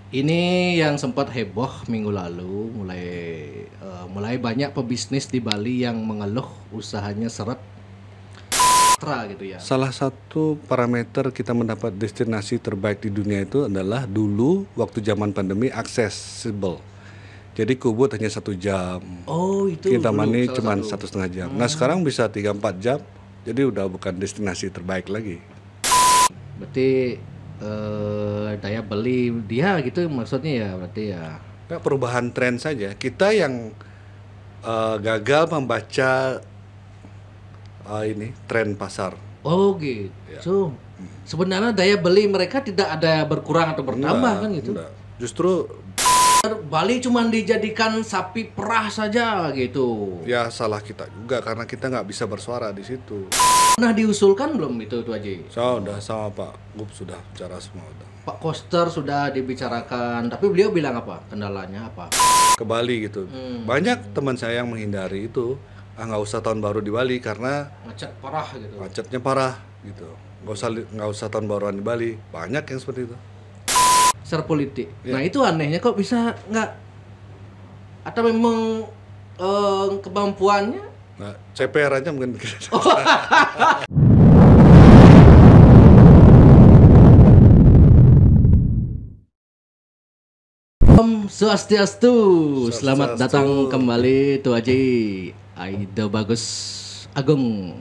Ini yang sempat heboh minggu lalu, mulai banyak pebisnis di Bali yang mengeluh usahanya seret gitu ya. Salah satu parameter kita mendapat destinasi terbaik di dunia itu adalah dulu waktu zaman pandemi accessible. Jadi ke Ubud hanya 1 jam, Oh, itu dulu Kintamani salah cuma satu. 1,5 jam. Nah sekarang bisa 3-4 jam, jadi udah bukan destinasi terbaik lagi. Berarti daya beli dia gitu maksudnya ya, berarti ya. Nah, perubahan tren saja. Kita yang gagal membaca ini tren pasar. Oh gitu. Sebenarnya daya beli mereka tidak ada berkurang atau bertambah kan gitu. Enggak. Justru Bali cuma dijadikan sapi perah saja gitu. ya salah kita juga karena kita nggak bisa bersuara di situ. Pernah diusulkan belum itu Haji? Udah sama Pak Gub sudah bicara semua udah. Pak Koster sudah dibicarakan, tapi beliau bilang apa? Kendalanya apa? Ke Bali gitu. Banyak teman saya yang menghindari itu. Nggak usah tahun baru di Bali karena Macet parah gitu. macetnya parah gitu. Nggak usah tahun baruan di Bali. Banyak yang seperti itu. Secara politik. Nah itu anehnya kok bisa nggak? Atau memang kemampuannya? Nah, CPR aja mungkin. Om Swastiastu. Selamat Swastiastu. datang kembali Tuh Haji Aida Bagus Agung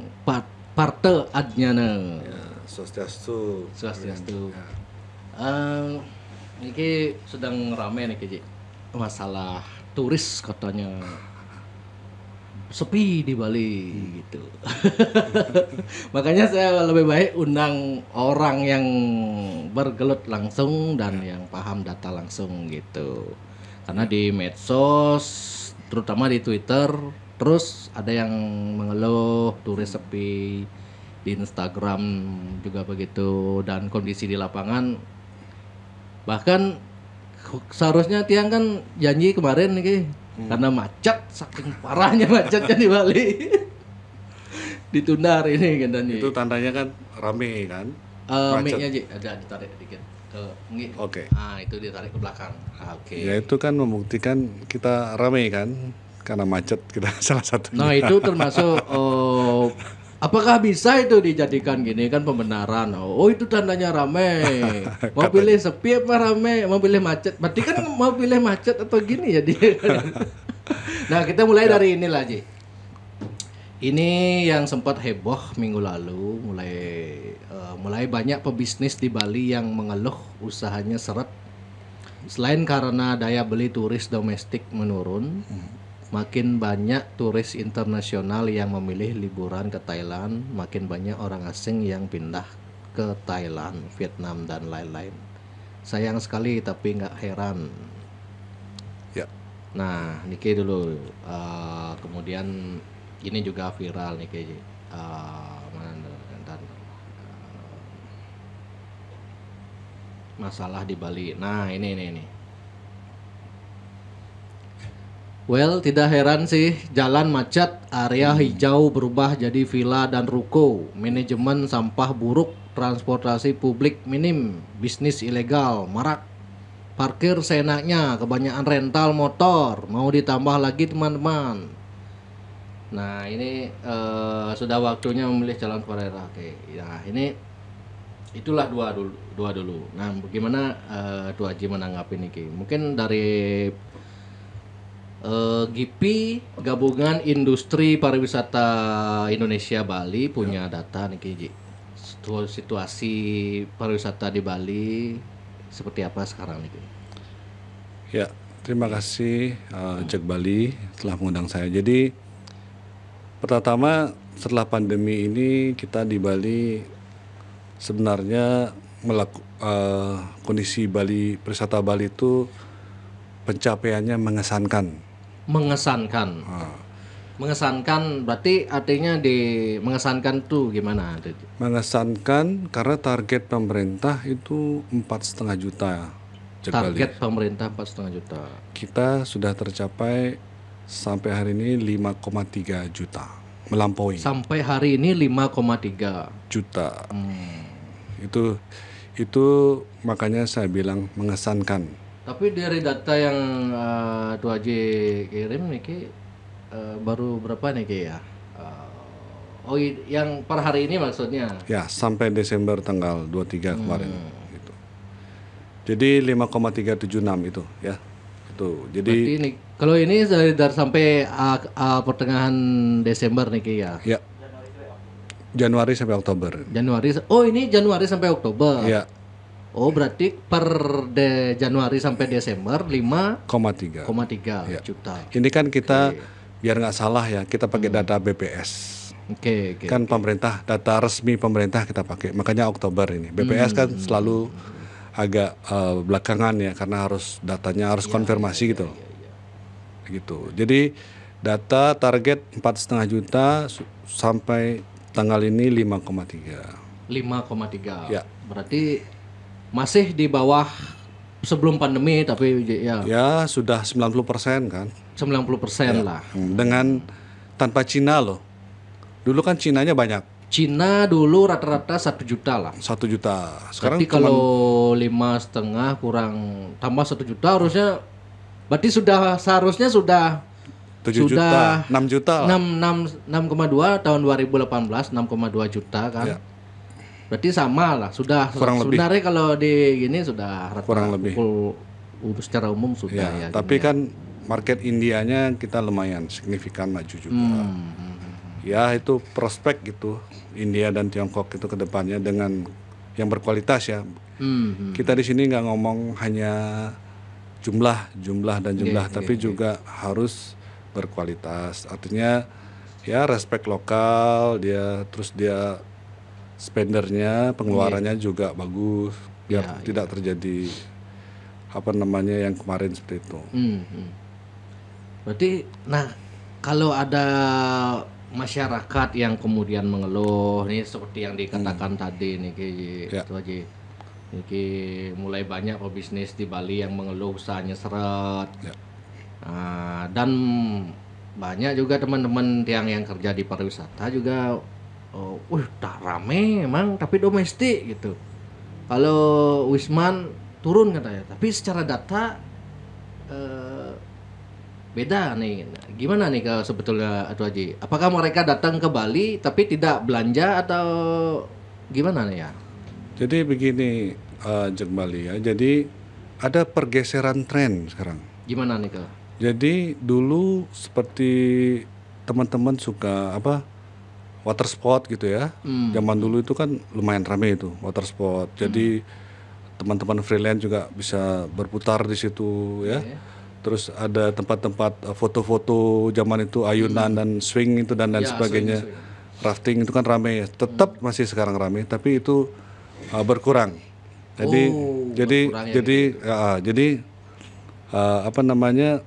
Parte Adnyana. Swastiastu. Swastiastu. Ini sedang rame nih Ji. Masalah turis katanya sepi di Bali gitu. Makanya saya lebih baik undang orang yang bergelut langsung dan yang paham data langsung gitu. Karena di medsos, terutama di Twitter, terus ada yang mengeluh turis sepi, di Instagram juga begitu, dan kondisi di lapangan bahkan seharusnya Tiang kan janji kemarin nih karena macet, saking parahnya macetnya di Bali. Ditunda hari ini kan Dani. Itu tandanya kan rame kan. Mic-nya Ji, ada ditarik dikit ke mic. Oke. Ah, itu ditarik ke belakang. Oke. Ya itu kan membuktikan kita rame kan karena macet kita salah satunya. Nah, itu termasuk apakah bisa itu dijadikan gini kan pembenaran? Oh, itu tandanya rame. Mau pilih sepi apa rame? Mau pilih macet? Berarti kan mau pilih macet atau gini ya dia. Nah, kita mulai dari inilah, Ji. Ini yang sempat heboh minggu lalu, mulai banyak pebisnis di Bali yang mengeluh usahanya seret. Selain karena daya beli turis domestik menurun, makin banyak turis internasional yang memilih liburan ke Thailand, makin banyak orang asing yang pindah ke Thailand, Vietnam dan lain-lain. Sayang sekali tapi nggak heran. Ya. Nah, Niki dulu. Kemudian ini juga viral Niki. Masalah di Bali. Nah, ini. Well, tidak heran sih, jalan macet, area hijau berubah jadi villa dan ruko, manajemen sampah buruk, transportasi publik minim, bisnis ilegal marak, parkir seenaknya, kebanyakan rental motor, mau ditambah lagi teman-teman. Nah, ini sudah waktunya memilih calon kepala daerah. Oke, ya ini itulah dua dulu. Nah, bagaimana Tuh Haji menanggapi ini? Mungkin dari GIPI Gabungan Industri Pariwisata Indonesia Bali punya data nih Ji. Situasi pariwisata di Bali seperti apa sekarang nih? Ya, terima kasih Jack Bali telah mengundang saya. Jadi pertama setelah pandemi ini kita di Bali sebenarnya kondisi Bali pariwisata Bali itu pencapaiannya mengesankan. Mengesankan berarti artinya mengesankan tuh gimana? Mengesankan karena target pemerintah itu 4,5 juta. Target pemerintah 4,5 juta. Kita sudah tercapai sampai hari ini 5,3 juta, melampaui. Sampai hari ini 5,3 juta. Itu makanya saya bilang mengesankan. Tapi dari data yang Tuh Haji kirim nih Ki, baru berapa nih Ki ya? Yang per hari ini maksudnya. Ya, sampai Desember tanggal 23 kemarin gitu. Jadi 5,376 itu ya. Itu. Jadi Berarti ini kalau ini dari sampai pertengahan Desember nih Ki ya. ya, Januari sampai Oktober. Januari. Oh, ini Januari sampai Oktober. Ya, Oh, berarti per Januari sampai Desember 5,3 Ya. juta. Ini kan kita biar nggak salah ya, kita pakai data BPS. Oke. Kan pemerintah, data resmi pemerintah kita pakai. Makanya Oktober ini. BPS kan selalu agak belakangan ya, karena datanya harus konfirmasi gitu. Gitu. Jadi data target 4,5 juta sampai tanggal ini 5,3. 5,3. Ya. Berarti masih di bawah sebelum pandemi, tapi ya Ya sudah 90% kan. 90% lah. Dengan tanpa Cina loh. Dulu kan Cinanya banyak. Cina dulu rata-rata 1 juta lah. 1 juta. Sekarang Tapi kalau 5,5 kurang tambah 1 juta harusnya, berarti seharusnya sudah 7 juta, 6 juta lah. 6,2 tahun 2018 6,2 juta kan. Ya. Berarti sama lah, sudah Kurang lebih. sebenarnya kalau di gini sudah rata Kurang lebih. secara umum sudah ya. Tapi kan market Indianya kita lumayan signifikan maju juga. Ya itu prospek gitu, India dan Tiongkok itu ke depannya dengan yang berkualitas ya. Kita di sini nggak ngomong hanya jumlah tapi juga harus berkualitas. Artinya ya respect lokal, terus dia spendernya, pengeluarannya juga bagus biar tidak terjadi apa namanya yang kemarin seperti itu. Berarti, nah kalau ada masyarakat yang kemudian mengeluh, nih seperti yang dikatakan tadi nih Ki Haji, Ki mulai banyak pebisnis di Bali yang mengeluh usahanya seret, dan banyak juga teman-teman yang kerja di pariwisata juga, tak rame emang, tapi domestik gitu. Kalau Wisman turun katanya, tapi secara data beda nih. Gimana nih kalau sebetulnya Atu Haji? Apakah mereka datang ke Bali tapi tidak belanja atau gimana nih ya? Jadi begini, Jeng Bali ya. Jadi ada pergeseran tren sekarang. Gimana nih kalau? Jadi dulu seperti teman-teman suka water sport gitu ya. Zaman dulu itu kan lumayan rame itu water sport. Jadi teman-teman freelance juga bisa berputar di situ ya. Terus ada tempat-tempat foto-foto zaman itu, ayunan dan swing itu dan sebagainya. Swing. Rafting itu kan rame ya. Tetap masih sekarang rame, tapi itu berkurang. Jadi apa namanya,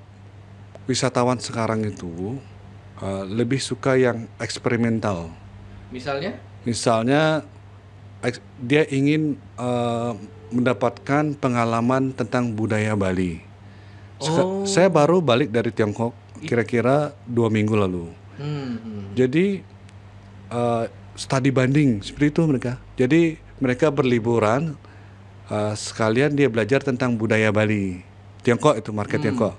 wisatawan sekarang itu lebih suka yang eksperimental. Misalnya dia ingin mendapatkan pengalaman tentang budaya Bali. Saya baru balik dari Tiongkok kira-kira 2 minggu lalu. Jadi studi banding seperti itu mereka. Jadi mereka berliburan sekalian dia belajar tentang budaya Bali. Tiongkok itu market Tiongkok.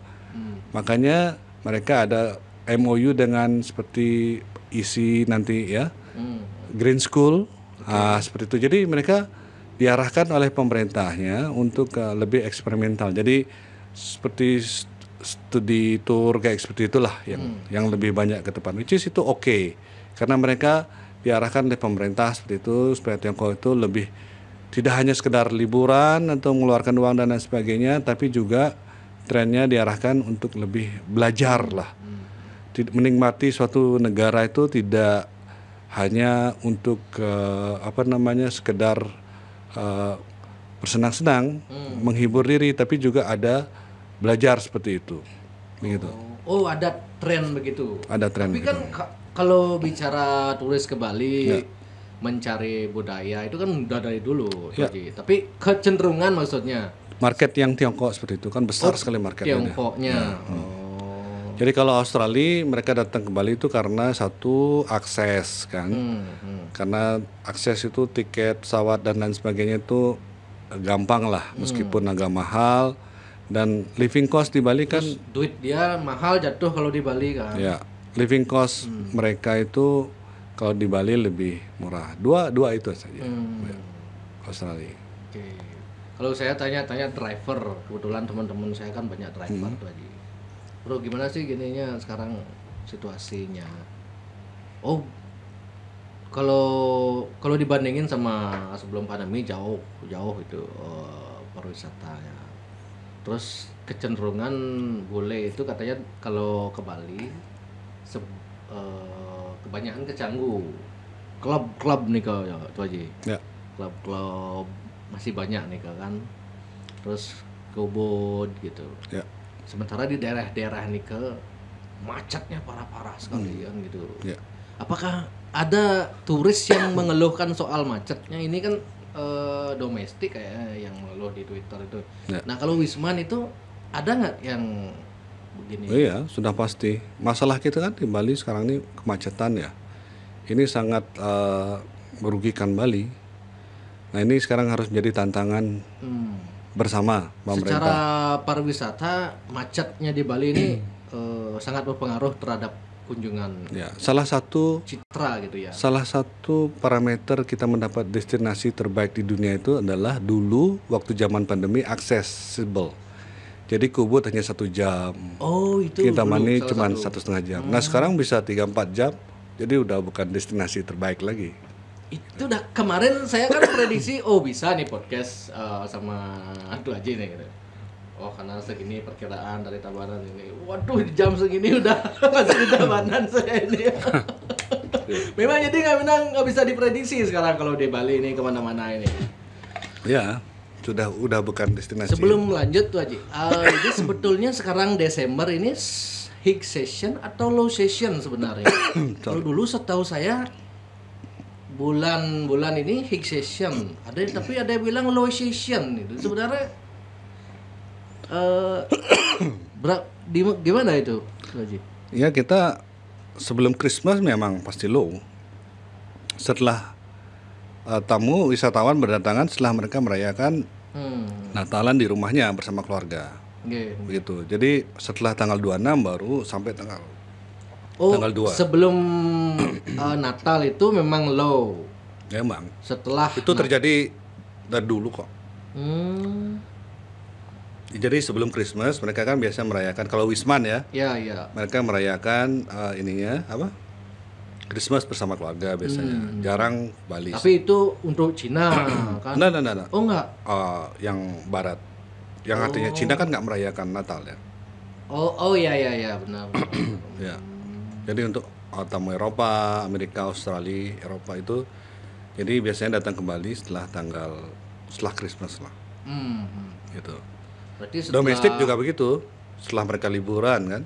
Makanya mereka ada MOU dengan seperti isi nanti ya, Green School, seperti itu. Jadi mereka diarahkan oleh pemerintahnya untuk lebih eksperimental. Jadi seperti studi tour kayak seperti itulah yang lebih banyak ke depan. Which is itu oke. Karena mereka diarahkan oleh pemerintah seperti itu supaya Tiongkok itu lebih tidak hanya sekedar liburan atau mengeluarkan uang dan lain sebagainya, tapi juga trennya diarahkan untuk lebih belajar lah. Menikmati suatu negara itu tidak hanya untuk sekedar bersenang-senang, menghibur diri, tapi juga ada belajar seperti itu. Begitu. Oh, ada tren begitu. Ada tren. Tapi kan kalau bicara turis ke Bali mencari budaya itu kan udah dari dulu, tapi kecenderungan maksudnya market yang Tiongkok seperti itu kan besar sekali marketnya. Tiongkoknya. Jadi kalau Australia mereka datang ke Bali itu karena satu akses kan, karena akses itu tiket pesawat dan lain sebagainya itu gampang lah, meskipun agak mahal. Dan living cost di Bali kan, Duit dia mahal jatuh kalau di Bali kan. ya living cost mereka itu kalau di Bali lebih murah. Dua itu saja. Ya, Australia. Oke. Kalau saya tanya-tanya driver, kebetulan teman-teman saya kan banyak driver tuh Haji. Bro, gimana sih gininya sekarang situasinya? Oh, kalau dibandingin sama sebelum pandemi jauh itu pariwisatanya. Terus kecenderungan bule itu katanya kalau ke Bali kebanyakan ke Canggu. Klub nih kau ya, itu aja. Ya. Klub masih banyak nih kau kan. Terus ke Ubud gitu. Ya. Sementara di daerah-daerah nih ke macetnya parah-parah sekali kan gitu. Ya. Apakah ada turis yang mengeluhkan soal macetnya? Ini kan domestik kayak yang mengeluh di Twitter itu. Ya. Nah kalau Wisman itu ada nggak yang begini? Oh iya, sudah pasti. Masalah kita kan di Bali sekarang ini kemacetan ya. Ini sangat merugikan Bali. Nah ini sekarang harus menjadi tantangan bersama pemerintah. Secara pariwisata macetnya di Bali ini sangat berpengaruh terhadap kunjungan Ya, salah satu citra gitu ya. Salah satu parameter kita mendapat destinasi terbaik di dunia itu adalah dulu waktu zaman pandemi accessible. Jadi ke Ubud hanya 1 jam. Oh itu Kita dulu mani salah cuma satu. 1,5 jam. Nah sekarang bisa 3-4 jam. Jadi udah bukan destinasi terbaik lagi. Itu udah kemarin saya kan prediksi bisa nih podcast sama itu aja nih gitu. Oh karena segini perkiraan dari Tabanan ini. Waduh di jam segini udah masih di Tabanan saya ini. Memang jadi nggak bisa diprediksi sekarang kalau di Bali ini kemana-mana ini. Ya, udah bukan destinasi. Sebelum lanjut tuh Haji, ini sebetulnya sekarang Desember ini high session atau low session sebenarnya. Kalau dulu setahu saya bulan ini high session, tapi ada yang bilang low session itu sebenarnya gimana itu, Haji? Ya kita sebelum Christmas memang pasti low. Setelah tamu wisatawan berdatangan setelah mereka merayakan Natalan di rumahnya bersama keluarga. Okay. Begitu. Jadi setelah tanggal 26 baru sampai tanggal 2. Sebelum Natal itu memang low. Memang. Setelah Itu terjadi dari dulu kok. Jadi sebelum Christmas mereka kan biasa merayakan kalau Wisman ya. Ya. Mereka merayakan Christmas bersama keluarga biasanya. Jarang Bali. Tapi itu untuk Cina kan? Nah. Oh enggak. Yang barat. Yang artinya Cina kan nggak merayakan Natal ya. Oh ya benar. Ya. Jadi untuk tamu Eropa, Amerika, Australia, Eropa itu jadi biasanya datang ke Bali setelah Christmas lah. Gitu. Berarti Domestik juga begitu. Setelah mereka liburan kan.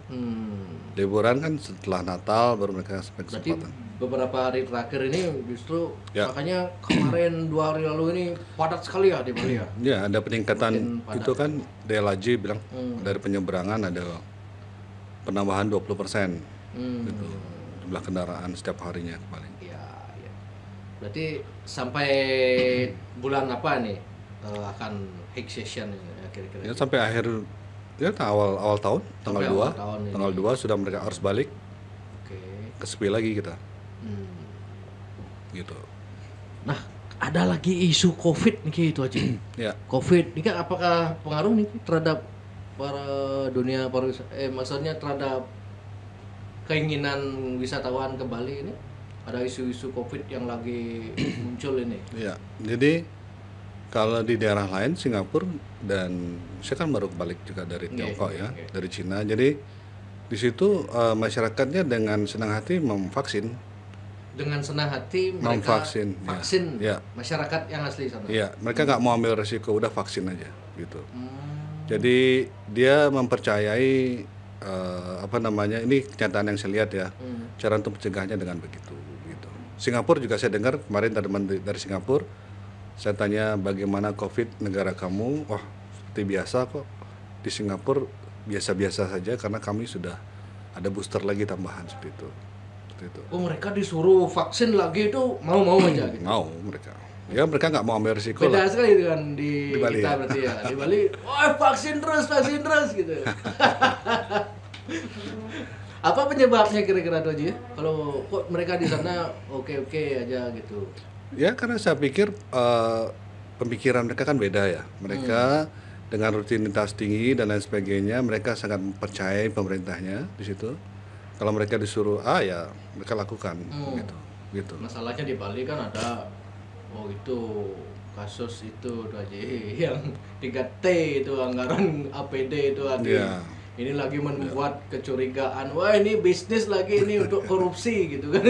Liburan kan setelah Natal baru mereka sampai Berarti kesempatan. beberapa hari terakhir ini justru Ya. makanya kemarin 2 hari lalu ini padat sekali ya di Bali ya. Ya, ada peningkatan. Makin padat. Itu kan DLAJ bilang dari penyeberangan ada penambahan 20%. Gitu. Jumlah kendaraan setiap harinya ke Bali. Ya. Berarti sampai bulan apa nih akan high session ini ya, kira-kira? Ya sampai akhir awal tahun tanggal Sampai 2. awal tahun ini. Tanggal 2 sudah mereka harus balik Oke. ke sepi lagi kita. Gitu. Nah, ada lagi isu COVID nih itu aja. Ya. COVID ini kan apakah pengaruh nih terhadap para dunia pariwisata? Maksudnya terhadap keinginan wisatawan ke Bali ini? Ada isu-isu COVID yang lagi muncul ini. Ya. Jadi kalau di daerah lain Singapura dan saya kan baru balik juga dari Tiongkok ya, dari Cina. Jadi di situ masyarakatnya dengan senang hati memvaksin. Dengan senang hati mereka Memvaksin, vaksin ya. masyarakat yang asli sana. Iya, mereka nggak mau ambil resiko, udah vaksin aja gitu. Jadi dia mempercayai ini kenyataan yang saya lihat ya. Cara untuk mencegahnya dengan begitu. Singapura juga saya dengar kemarin teman dari Singapura, saya tanya bagaimana COVID negara kamu, wah seperti biasa kok di Singapura biasa-biasa saja karena kami sudah ada booster lagi tambahan seperti itu. Oh mereka disuruh vaksin lagi itu mau aja gitu. Mau mereka. Ya mereka nggak mau ambil risiko Beda lah. sekali dengan di Bali kita ya? berarti ya. Di Bali, wah vaksin terus gitu. Apa penyebabnya kira-kira tuh Ji? Kalau kok mereka di sana oke-oke aja gitu. Ya karena saya pikir pemikiran mereka kan beda ya. Mereka dengan rutinitas tinggi dan lain sebagainya, mereka sangat mempercayai pemerintahnya di situ. Kalau mereka disuruh A ya mereka lakukan gitu. Gitu. Masalahnya di Bali kan ada itu kasus itu tuh aja yang 3T itu anggaran APD itu ada. Iya. Ini lagi membuat kecurigaan. Wah, ini bisnis lagi ini untuk korupsi gitu kan.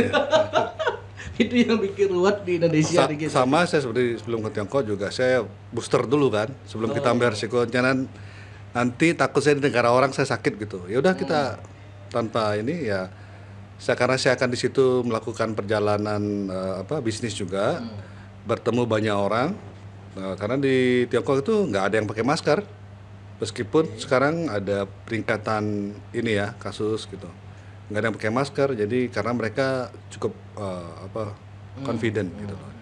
Itu yang bikin ruwet di Indonesia dikit. Sama saya seperti sebelum ke Tiongkok juga saya booster dulu kan sebelum kita ambil resiko. Jangan nanti takut saya di negara orang saya sakit gitu. Ya udah kita tanpa ini ya. Karena saya akan di situ melakukan perjalanan bisnis juga, bertemu banyak orang. Karena di Tiongkok itu nggak ada yang pakai masker, meskipun sekarang ada peningkatan ini ya kasus gitu, nggak ada yang pakai masker. Jadi karena mereka cukup confident gitu loh.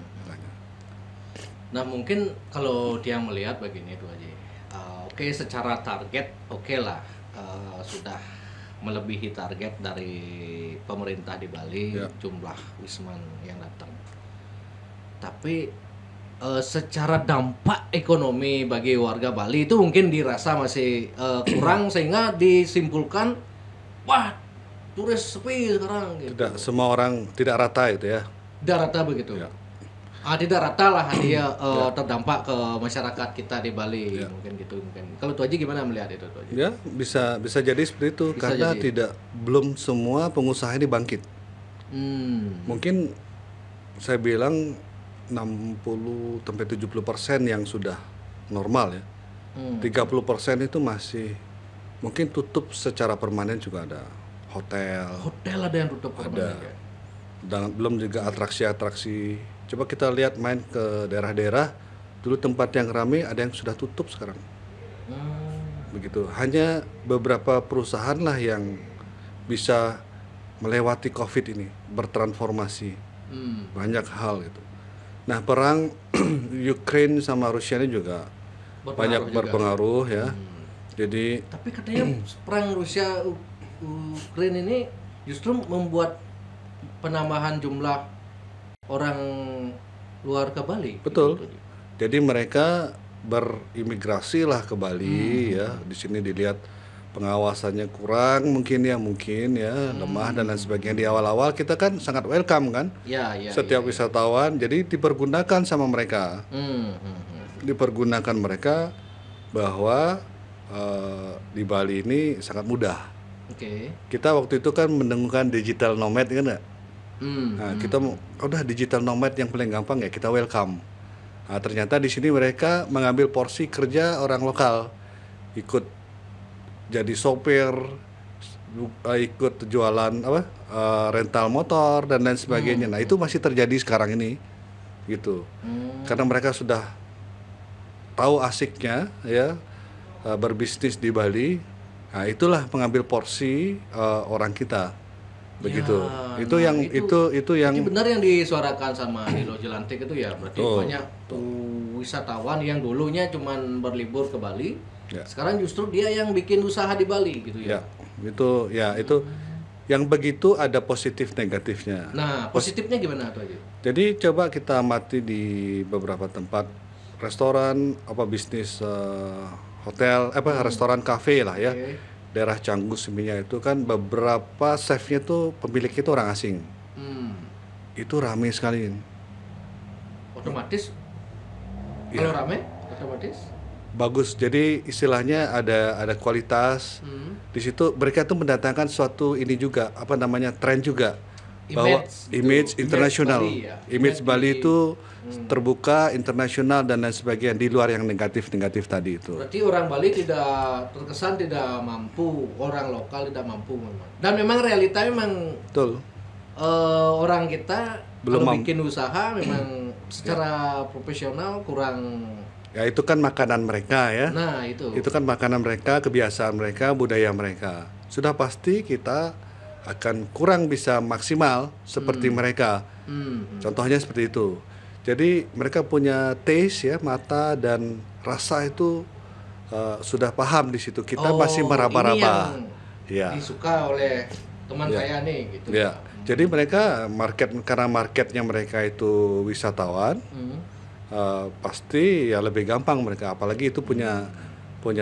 Nah mungkin kalau dia melihat begini tuh aja, oke secara target oke lah, sudah melebihi target dari pemerintah di Bali jumlah wisman yang datang. Tapi secara dampak ekonomi bagi warga Bali itu mungkin dirasa masih kurang sehingga disimpulkan wah turis sepi sekarang gitu. Tidak semua orang tidak rata itu ya. Tidak rata begitu. Ya. Tidak rata lah dia terdampak ke masyarakat kita di Bali mungkin gitu mungkin. Kalau Tuh Haji gimana melihat itu Tuh Haji? Ya bisa jadi seperti itu karena belum semua pengusaha ini bangkit. Mungkin saya bilang 60-70% yang sudah normal ya. 30% itu masih mungkin tutup secara permanen juga ada. Hotel ada yang tutup permanen ya. Dan belum juga atraksi-atraksi. Coba kita lihat main ke daerah-daerah, dulu tempat yang ramai ada yang sudah tutup sekarang. Begitu. Hanya beberapa perusahaan lah yang bisa melewati COVID ini, bertransformasi. Banyak hal gitu. Nah, perang Ukraine sama Rusia ini juga banyak berpengaruh ya. Jadi tapi katanya perang Rusia Ukraine ini justru membuat penambahan jumlah orang luar ke Bali. Betul. Gitu. Jadi mereka berimigrasi lah ke Bali ya. Di sini dilihat pengawasannya kurang mungkin ya lemah dan lain sebagainya. Di awal-awal kita kan sangat welcome kan. Setiap wisatawan jadi dipergunakan sama mereka. Dipergunakan mereka bahwa di Bali ini sangat mudah. Kita waktu itu kan mendengarkan digital nomad kan nggak? Nah, kita udah digital nomad yang paling gampang ya kita welcome. Nah, ternyata di sini mereka mengambil porsi kerja orang lokal, ikut jadi sopir, ikut jualan rental motor dan lain sebagainya. Nah itu masih terjadi sekarang ini, gitu. Karena mereka sudah tahu asiknya ya berbisnis di Bali. Nah itulah mengambil porsi orang kita. Begitu. Itu yang benar yang disuarakan sama Nilo Jelantik itu ya. Berarti banyak wisatawan yang dulunya cuman berlibur ke Bali, sekarang justru dia yang bikin usaha di Bali gitu ya. Itu yang begitu ada positif negatifnya. Nah, positifnya gimana tuh aja? Jadi coba kita amati di beberapa tempat restoran, bisnis hotel, restoran kafe lah ya. Daerah Canggu Seminyak itu kan beberapa chefnya tuh pemiliknya itu orang asing. Itu ramai sekali. Otomatis kalau ramai otomatis bagus. Jadi istilahnya ada kualitas. Di situ mereka tuh mendatangkan suatu ini juga tren juga. Bahwa image internasional. Image Bali itu terbuka, internasional dan lain sebagainya di luar yang negatif-negatif tadi itu. Berarti orang Bali terkesan tidak mampu, orang lokal tidak mampu memang. Dan memang realita memang betul. Orang kita belum kalau bikin usaha memang secara profesional kurang. Ya itu kan makanan mereka ya. Nah itu kan makanan mereka, kebiasaan mereka, budaya mereka. Sudah pasti kita akan kurang bisa maksimal seperti mereka. Contohnya seperti itu. Jadi mereka punya taste ya, mata dan rasa itu sudah paham di situ. Kita masih Ini meraba-raba. yang Ya, disuka oleh teman ya, saya nih gitu. ya. Jadi mereka karena marketnya mereka itu wisatawan, Hmm. pasti ya lebih gampang mereka. Apalagi itu punya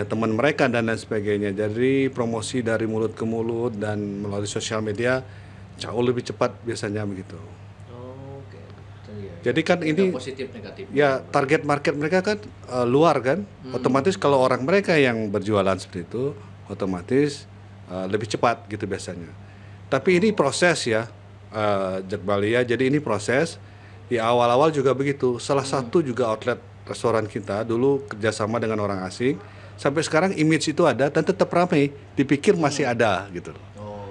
teman mereka dan lain sebagainya. Jadi promosi dari mulut ke mulut dan melalui sosial media jauh lebih cepat biasanya begitu. Oke, gitu ya. Jadi kan Ada ini positif negatif. ya target market mereka kan luar kan, otomatis kalau orang mereka yang berjualan seperti itu, otomatis lebih cepat gitu biasanya. Tapi ini proses ya, Jakbali ya. Jadi ini proses. Di awal-awal juga begitu. Salah satu juga outlet restoran kita dulu kerjasama dengan orang asing. Sampai sekarang image itu ada dan tetap ramai. Dipikir masih ada gitu. Oh.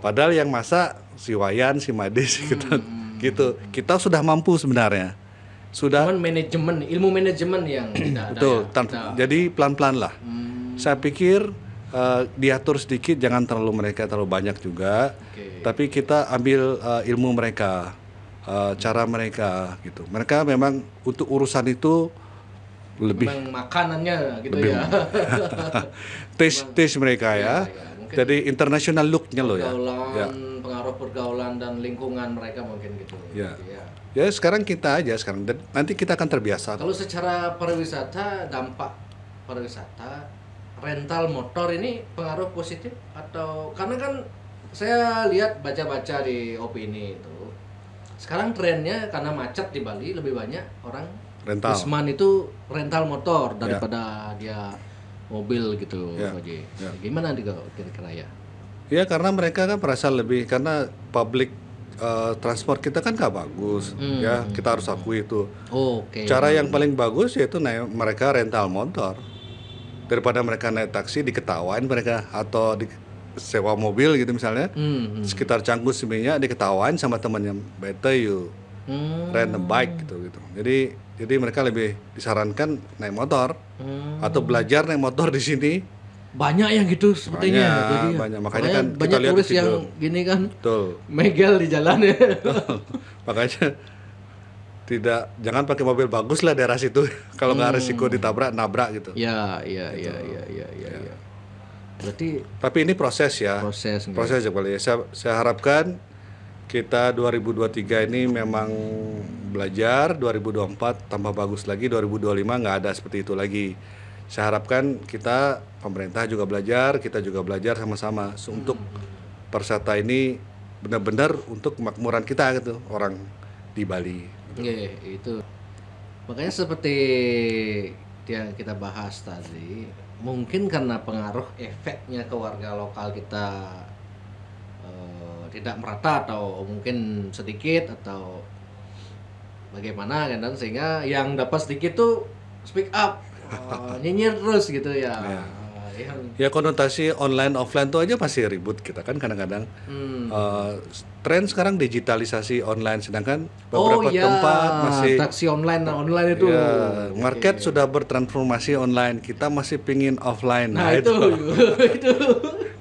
Padahal yang masak si Wayan, si Madis gitu. Gitu. Kita sudah mampu sebenarnya. Sudah. Cuman manajemen, ilmu manajemen yang tidak ada. Betul. Ya. Jadi pelan-pelan lah. Saya pikir diatur sedikit, jangan terlalu banyak juga. Oke. Tapi kita ambil ilmu mereka, cara mereka gitu. Mereka memang untuk urusan itu lebih Memang makanannya gitu lebih ya. taste mereka ya. Mungkin Jadi international looknya loh ya. pergaulan, pengaruh pergaulan dan lingkungan mereka mungkin gitu. Ya. Gitu ya. Ya sekarang kita aja sekarang dan nanti kita akan terbiasa. Kalau secara pariwisata, dampak pariwisata, rental motor ini pengaruh positif atau karena kan saya lihat baca-baca di opini itu. Sekarang trennya karena macet di Bali lebih banyak orang Rental. Wisman itu rental motor daripada dia mobil gitu, Ya. Pak Haji. Ya. Gimana nih kira-kira ya? Ya karena mereka kan merasa lebih karena public transport kita kan nggak bagus ya, kita harus akui itu. Oke. Cara yang paling bagus yaitu mereka rental motor daripada mereka naik taksi diketawain mereka atau sewa mobil gitu misalnya sekitar Canggu Seminyak diketawain sama temannya, better you rent a bike gitu. Jadi mereka lebih disarankan naik motor atau belajar naik motor di sini. Banyak yang gitu sepertinya. Banyak, Jadi ya. banyak. Makanya kan kita banyak lihat di turis video. yang gini kan Betul. megel di jalan ya. Makanya jangan pakai mobil bagus lah daerah situ kalau nggak risiko nabrak gitu. Ya. Berarti Tapi ini proses ya. proses. Proses aja kali ya. Saya harapkan kita 2023 ini memang belajar, 2024 tambah bagus lagi, 2025 nggak ada seperti itu lagi. Saya harapkan kita pemerintah juga belajar, kita juga belajar sama-sama untuk pariwisata ini benar-benar untuk kemakmuran kita gitu, orang di Bali. Iya, itu. Makanya seperti yang kita bahas tadi, mungkin karena pengaruh efeknya ke warga lokal kita tidak merata atau mungkin sedikit atau bagaimana kan, dan sehingga yang dapat sedikit tuh speak up, nyinyir terus gitu ya. Ya konotasi online offline tuh aja masih ribut kita kan kadang-kadang. Tren sekarang digitalisasi online, sedangkan beberapa tempat masih taksi online itu. ya, market sudah bertransformasi online, kita masih pingin offline. Nah, itu.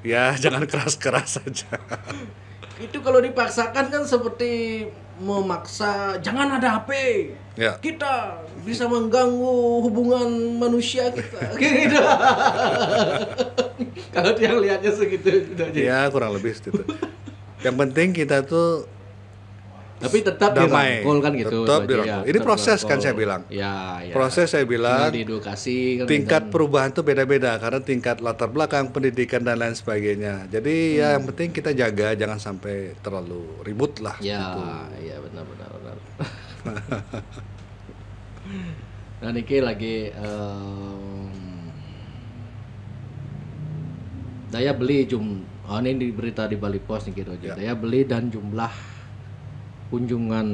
Ya jangan keras-keras saja. Itu kalau dipaksakan kan seperti memaksa jangan ada HP. Ya. Kita bisa mengganggu hubungan manusia kita. Gitu. Kalau yang lihatnya segitu gitu aja. Ya kurang lebih seperti itu. Yang penting kita tuh Tapi tetap damai, dirangkul kan gitu. tetap Pak Haji, dirangkul. Ini tetap proses kan dirangkul. saya bilang. Ya. Proses saya bilang. Tinggal diedukasi kan. Tingkat perubahan tuh beda-beda karena tingkat latar belakang pendidikan dan lain sebagainya. Jadi ya yang penting kita jaga jangan sampai terlalu ribut lah. Ya, gitu. ya benar. Nah, niki lagi daya beli ini di berita di Bali Post nih gitu aja. Ya. Daya beli dan jumlah kunjungan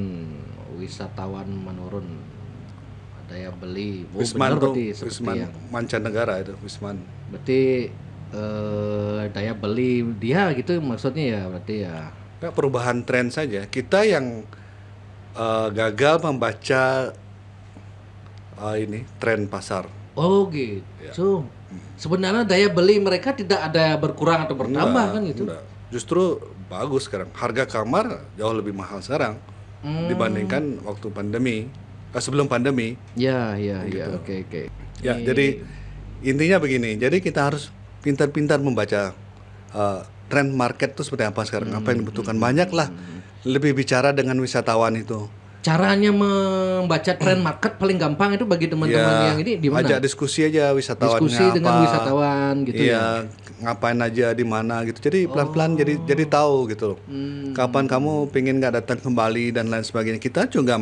wisatawan menurun. Daya beli. Wisman benar tuh, berarti seperti Wisman yang mancanegara itu, Wisman. berarti daya beli dia gitu maksudnya ya berarti ya. Nah, perubahan tren saja. Kita yang gagal membaca ini tren pasar. Oh gitu. Sebenarnya daya beli mereka tidak ada berkurang atau bertambah kan gitu. Enggak. Justru bagus sekarang. Harga kamar jauh lebih mahal sekarang dibandingkan waktu pandemi. sebelum pandemi. Ya, ya, Gitu. ya. Oke, oke. Ya, jadi intinya begini. Jadi kita harus pintar-pintar membaca tren market itu seperti apa sekarang, apa yang dibutuhkan. Banyak lah lebih bicara dengan wisatawan itu. Caranya membaca tren market paling gampang itu bagi teman-teman yang ini di mana? Ajak diskusi aja wisatawannya Diskusi dengan apa. wisatawan gitu ya. Iya, ngapain aja di mana gitu. Jadi pelan-pelan jadi tahu gitu loh. Kapan kamu pingin nggak datang kembali dan lain sebagainya. Kita juga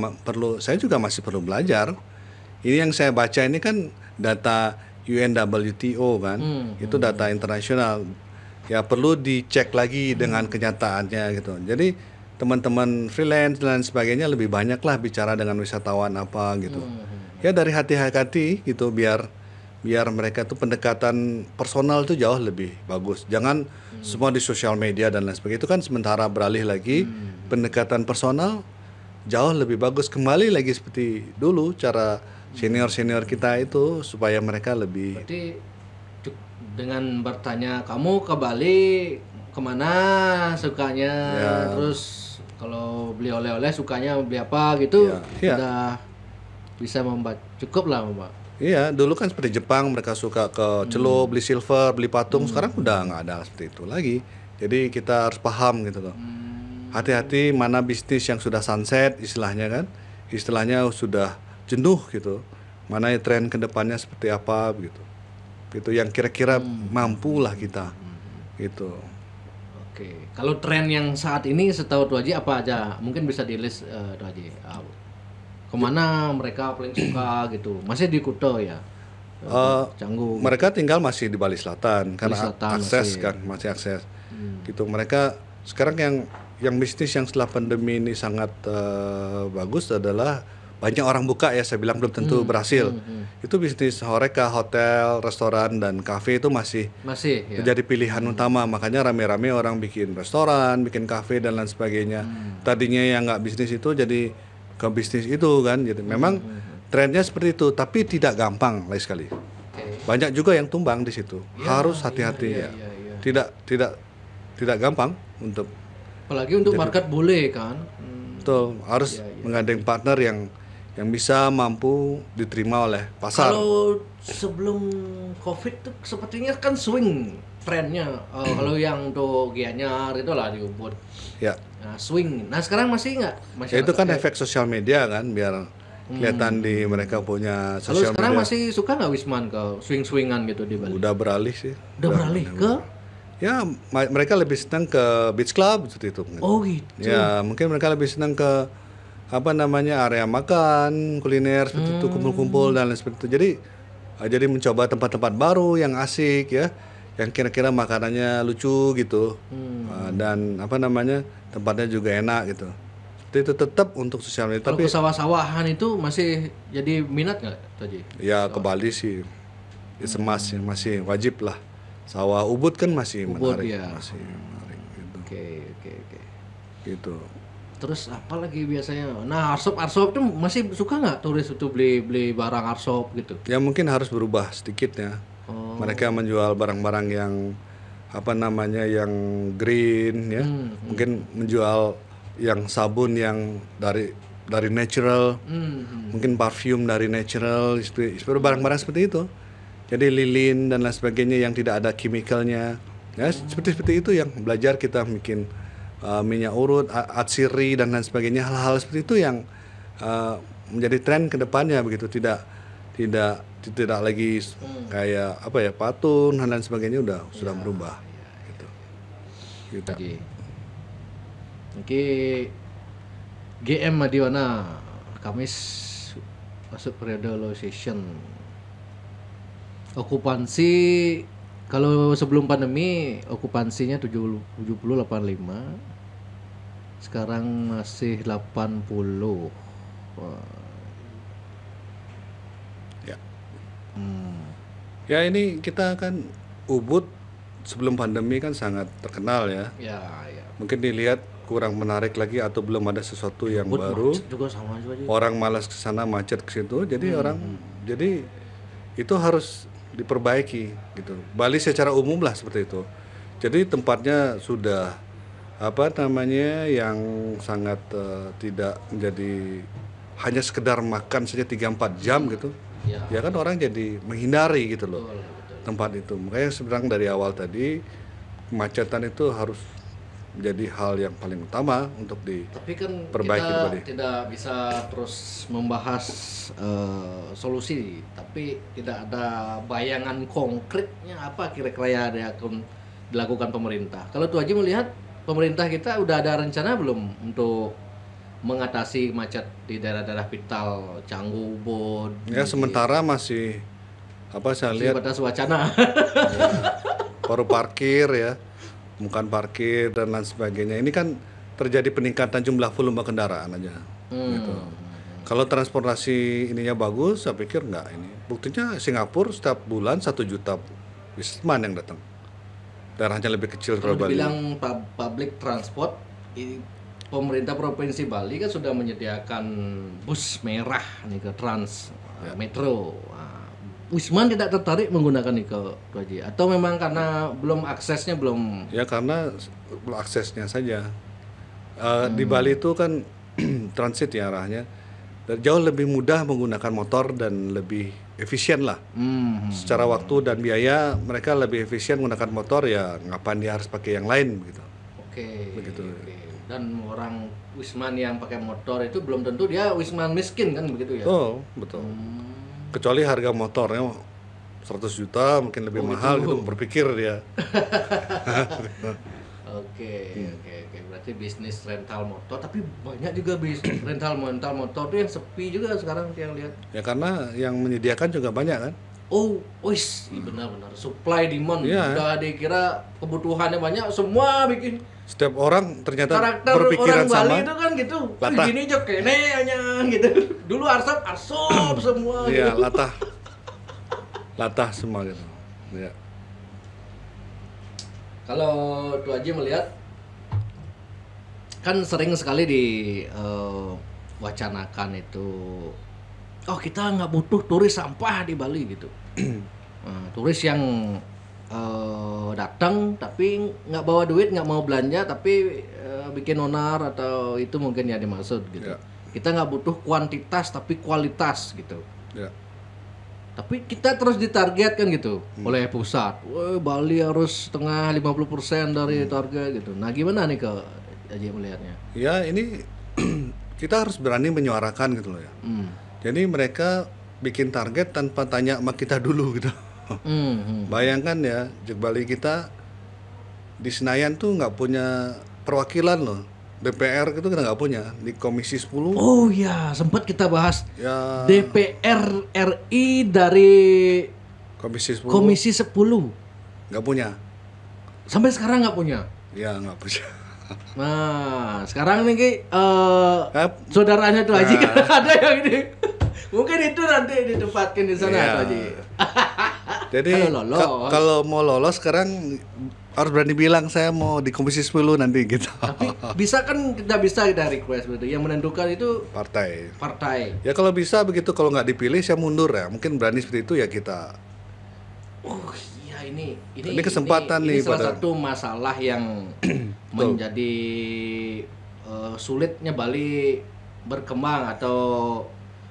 saya juga masih perlu belajar. Ini yang saya baca ini kan data UNWTO kan. Itu data internasional. Ya perlu dicek lagi dengan kenyataannya gitu. Jadi teman-teman freelance dan lain sebagainya lebih banyak lah bicara dengan wisatawan apa gitu. Ya dari hati-hati gitu biar mereka tuh pendekatan personal tuh jauh lebih bagus. Jangan semua di sosial media dan lain sebagainya. Itu kan sementara beralih lagi pendekatan personal jauh lebih bagus. Kembali lagi seperti dulu cara senior-senior kita itu supaya mereka lebih. Berarti dengan bertanya kamu ke Bali kemana sukanya, terus kalau beli oleh-oleh sukanya beli apa gitu, udah bisa membaca, cukup lah Mbak. Iya, dulu kan seperti Jepang, mereka suka ke celup, beli silver, beli patung. Sekarang udah nggak ada seperti itu lagi. Jadi kita harus paham gitu loh. Hati-hati mana bisnis yang sudah sunset istilahnya kan. Istilahnya sudah jenuh gitu. Mana tren kedepannya seperti apa gitu. Itu yang kira-kira mampu lah kita. Gitu. Oke, kalau tren yang saat ini setahu Tuh Haji apa aja? Mungkin bisa di list Tuh Haji. Kemana mereka paling suka gitu? Masih di Kuta ya? Canggu. Mereka tinggal masih di Bali Selatan karena Selatan akses kan masih akses. Gitu mereka sekarang yang bisnis yang setelah pandemi ini sangat bagus adalah banyak orang buka ya, saya bilang belum tentu berhasil. Itu bisnis horeca, hotel, restoran dan kafe itu masih ya? menjadi pilihan utama. Makanya rame-rame orang bikin restoran, bikin kafe dan lain sebagainya. Tadinya yang nggak bisnis itu jadi ke bisnis itu kan. Jadi memang trennya seperti itu, tapi tidak gampang lagi sekali. Banyak juga yang tumbang di situ. Harus hati-hati ya. Tidak gampang untuk. Apalagi untuk market boleh kan. Betul, harus menggandeng partner yang bisa mampu diterima oleh pasar. Kalau sebelum COVID tuh sepertinya kan swing trennya. Kalau yang untuk Gianyar itu lah di Ubud. Ya. Nah, swing. Nah sekarang masih nggak? Ya, itu kan efek sosial media kan, biar kelihatan di mereka punya sosial media. Kalau sekarang masih suka nggak Wisman ke swing-swingan gitu di Bali? Udah beralih sih. Udah beralih ke? Ya, mereka lebih senang ke beach club seperti itu. Oh gitu. Ya, mungkin mereka lebih senang ke area makan, kuliner seperti itu, kumpul-kumpul dan lain seperti itu. Jadi mencoba tempat-tempat baru yang asik ya, yang kira-kira makanannya lucu gitu. Dan tempatnya juga enak gitu. Seperti itu tetap untuk sosial media. Kalau tapi ke sawah-sawahan itu masih jadi minat nggak tadi? Ya ke Bali sih, masih wajib lah. Sawah Ubud kan masih menarik, masih menarik gitu. Oke. Gitu. Terus apa lagi biasanya? Nah, arsop itu masih suka nggak turis itu beli barang arsop gitu? Ya mungkin harus berubah sedikit ya. Mereka menjual barang-barang yang yang green ya. Mungkin menjual yang sabun yang dari natural. Mungkin parfum dari natural, seperti barang-barang seperti itu. Jadi lilin dan lain sebagainya yang tidak ada chemicalnya. Ya, seperti itu yang belajar kita bikin minyak urut, atsiri dan lain sebagainya, hal-hal seperti itu yang menjadi tren ke depannya begitu, tidak lagi kayak patung dan lain sebagainya sudah berubah gitu. Oke. GM Madiwana Kamis masuk periode low season. Okupansi kalau sebelum pandemi okupansinya 70-85. Sekarang masih 80. Ya. Ya ini kita kan Ubud sebelum pandemi kan sangat terkenal ya. Ya. Mungkin dilihat kurang menarik lagi atau belum ada sesuatu yang Ubud baru. Juga sama juga. Orang malas ke sana, macet ke situ. Jadi jadi itu harus diperbaiki gitu. Bali secara umum lah seperti itu. Jadi tempatnya sudah yang sangat tidak menjadi hanya sekedar makan saja 3-4 jam gitu, Ya. ya kan orang jadi menghindari gitu loh Betul, betul. tempat itu. Makanya sebenarnya dari awal tadi kemacetan itu harus menjadi hal yang paling utama untuk Tapi kan Perbaiki kita Bali. tidak bisa terus membahas solusi, tapi tidak ada bayangan konkretnya apa kira-kira yang akan dilakukan pemerintah. Kalau Tuh Haji melihat pemerintah kita udah ada rencana belum untuk mengatasi macet di daerah-daerah vital, Canggu, Ubud, ya sementara masih saya di lihat batas wacana. baru parkir ya, bukan parkir dan lain sebagainya. Ini kan terjadi peningkatan jumlah volume kendaraan aja. Gitu. Kalau transportasi ininya bagus, saya pikir enggak ini. Buktinya Singapura setiap bulan 1 juta wisatawan yang datang. Daerahnya lebih kecil Kalau dari Bali. dibilang public transport, pemerintah provinsi Bali kan sudah menyediakan bus merah nih ke Trans Metro. Wisman tidak tertarik menggunakan nih ke Tuh Haji, atau memang karena belum aksesnya belum. Ya karena aksesnya saja. Di Bali itu kan transit ya arahnya. Dan jauh lebih mudah menggunakan motor dan lebih efisien lah. Secara waktu dan biaya mereka lebih efisien menggunakan motor, ya ngapain dia harus pakai yang lain begitu. Oke. Begitu. Oke. Dan orang Wisman yang pakai motor itu belum tentu dia Wisman miskin kan begitu ya. Oh, betul. Kecuali harga motornya 100 juta mungkin lebih mahal gitu, berpikir dia. Oke. Berarti bisnis rental motor, tapi banyak juga bisnis rental motor tuh yang sepi juga sekarang yang lihat. Ya karena yang menyediakan juga banyak kan. Oh, wis, benar-benar supply demand. Iya. Udah dikira kebutuhannya banyak, semua bikin. Setiap orang ternyata Karakter berpikiran orang Bali sama. itu kan gitu. Latah. Gini jok kene hanya gitu. Dulu arsop semua Iya, gitu. latah semua gitu. Ya. Kalau Tuh Haji melihat kan sering sekali di wacanakan itu, oh kita nggak butuh turis sampah di Bali gitu. Turis yang datang tapi nggak bawa duit, nggak mau belanja, tapi bikin onar atau itu mungkin ya dimaksud gitu. Ya. Kita nggak butuh kuantitas tapi kualitas gitu. Ya. Tapi kita terus ditargetkan gitu oleh pusat. Wah, Bali harus setengah 50% dari target gitu. Nah, gimana nih ke Haji melihatnya? Ya, ini kita harus berani menyuarakan gitu loh ya. Jadi mereka bikin target tanpa tanya sama kita dulu gitu. Bayangkan ya, Bali kita di Senayan tuh nggak punya perwakilan loh. DPR itu kita nggak punya di Komisi 10. Oh ya, sempat kita bahas Ya, DPR RI dari Komisi 10 Komisi 10. nggak punya. Sampai sekarang nggak punya. Ya, nggak punya. Nah, sekarang nih Ki, Kap- saudaranya Tuh Haji kan ada yang ini. Mungkin itu nanti ditempatkan di sana Iya. Tuh Haji. Jadi Kalau lolos. kalau mau lolos sekarang harus berani bilang saya mau di Komisi 10 nanti gitu. Tapi bisa kan kita request begitu. Yang menentukan itu Partai. partai. Ya kalau bisa begitu, kalau nggak dipilih saya mundur ya. Mungkin berani seperti itu ya kita. Oh iya Ini kesempatan ini nih salah pada- satu masalah yang menjadi sulitnya Bali berkembang atau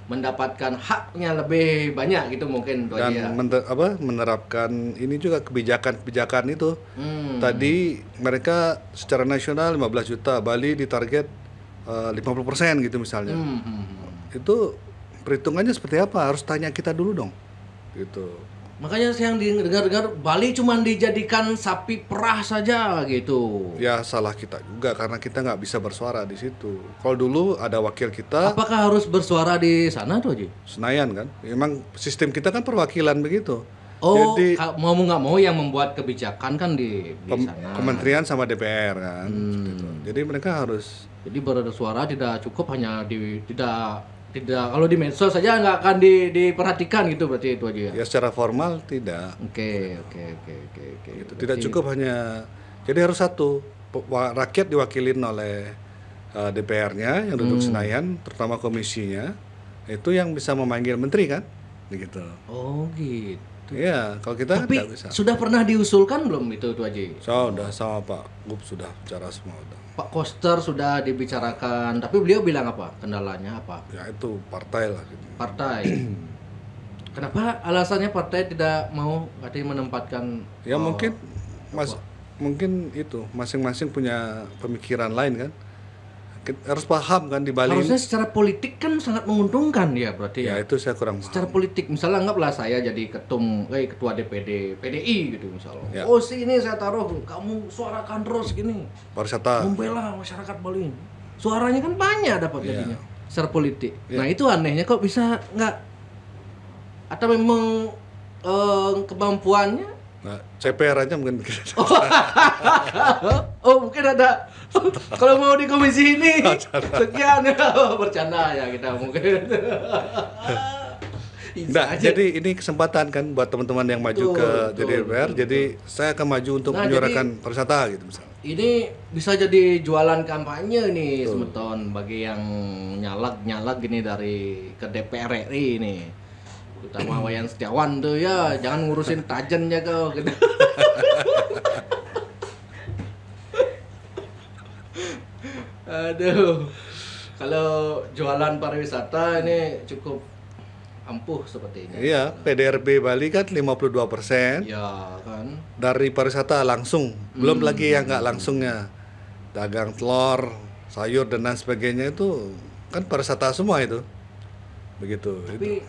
mendapatkan haknya lebih banyak gitu mungkin Tuh Haji ya. Dan menerapkan ini juga kebijakan itu. Tadi mereka secara nasional 15 juta, Bali ditarget 50% gitu misalnya. Itu perhitungannya seperti apa? Harus tanya kita dulu dong. Gitu. Makanya saya yang dengar-dengar Bali cuma dijadikan sapi perah saja gitu. Ya salah kita juga karena kita nggak bisa bersuara di situ. Kalau dulu ada wakil kita Apakah harus bersuara di sana Tuh Haji? Senayan kan, memang sistem kita kan perwakilan begitu. Oh, Jadi mau nggak mau yang membuat kebijakan kan di sana. kementerian sama DPR kan, seperti itu. Jadi mereka harus Jadi bersuara tidak cukup hanya tidak kalau di medsos saja nggak akan diperhatikan gitu berarti itu aja ya. ya secara formal tidak, Oke. gitu. Tidak cukup hanya. Jadi harus satu rakyat diwakilin oleh DPR-nya yang duduk Senayan, terutama komisinya itu yang bisa memanggil menteri kan, begitu. Oh gitu. Iya, kalau kita kan Tapi nggak bisa. sudah pernah diusulkan belum itu Tuh Haji? Sudah sama Pak Gub sudah bicara semua udah. Pak Koster sudah dibicarakan, tapi beliau bilang apa? Kendalanya apa? Ya itu partai lah gitu. Partai. Kenapa alasannya partai tidak mau katanya menempatkan Ya mungkin mungkin itu masing-masing punya pemikiran lain kan. Harus paham kan di Bali. harusnya secara politik kan sangat menguntungkan ya berarti Ya ya. itu saya kurang Secara paham. politik misalnya anggaplah saya jadi ketua DPD PDI gitu misalnya. Ya. Oh sini saya taruh, kamu suarakan terus gini. Pariwisata. Membela masyarakat Bali. Suaranya kan banyak dapat Iya. jadinya secara politik. Iya. Nah itu anehnya kok bisa nggak, atau memang kemampuannya? Nah, CPR aja mungkin. Oh mungkin ada. Kalau mau di komisi ini sekian ya. Bercanda ya kita mungkin. Bisa Nah, aja. jadi ini kesempatan kan buat teman-teman yang maju Betul, ke betul, DPR. Jadi saya akan maju untuk Nah, menyuarakan pariwisata gitu misalnya. Ini bisa jadi jualan kampanye nih semeton bagi yang nyalak gini dari ke DPR RI ini. Terutama Wayan Setiawan tuh ya, jangan ngurusin tajennya kau. Aduh. Kalau jualan pariwisata ini cukup ampuh sepertinya. Iya, PDRB Bali kan 52%. Ya kan. Dari pariwisata langsung, belum lagi yang nggak langsungnya, dagang telur, sayur dan lain sebagainya itu kan pariwisata semua itu, begitu. Tapi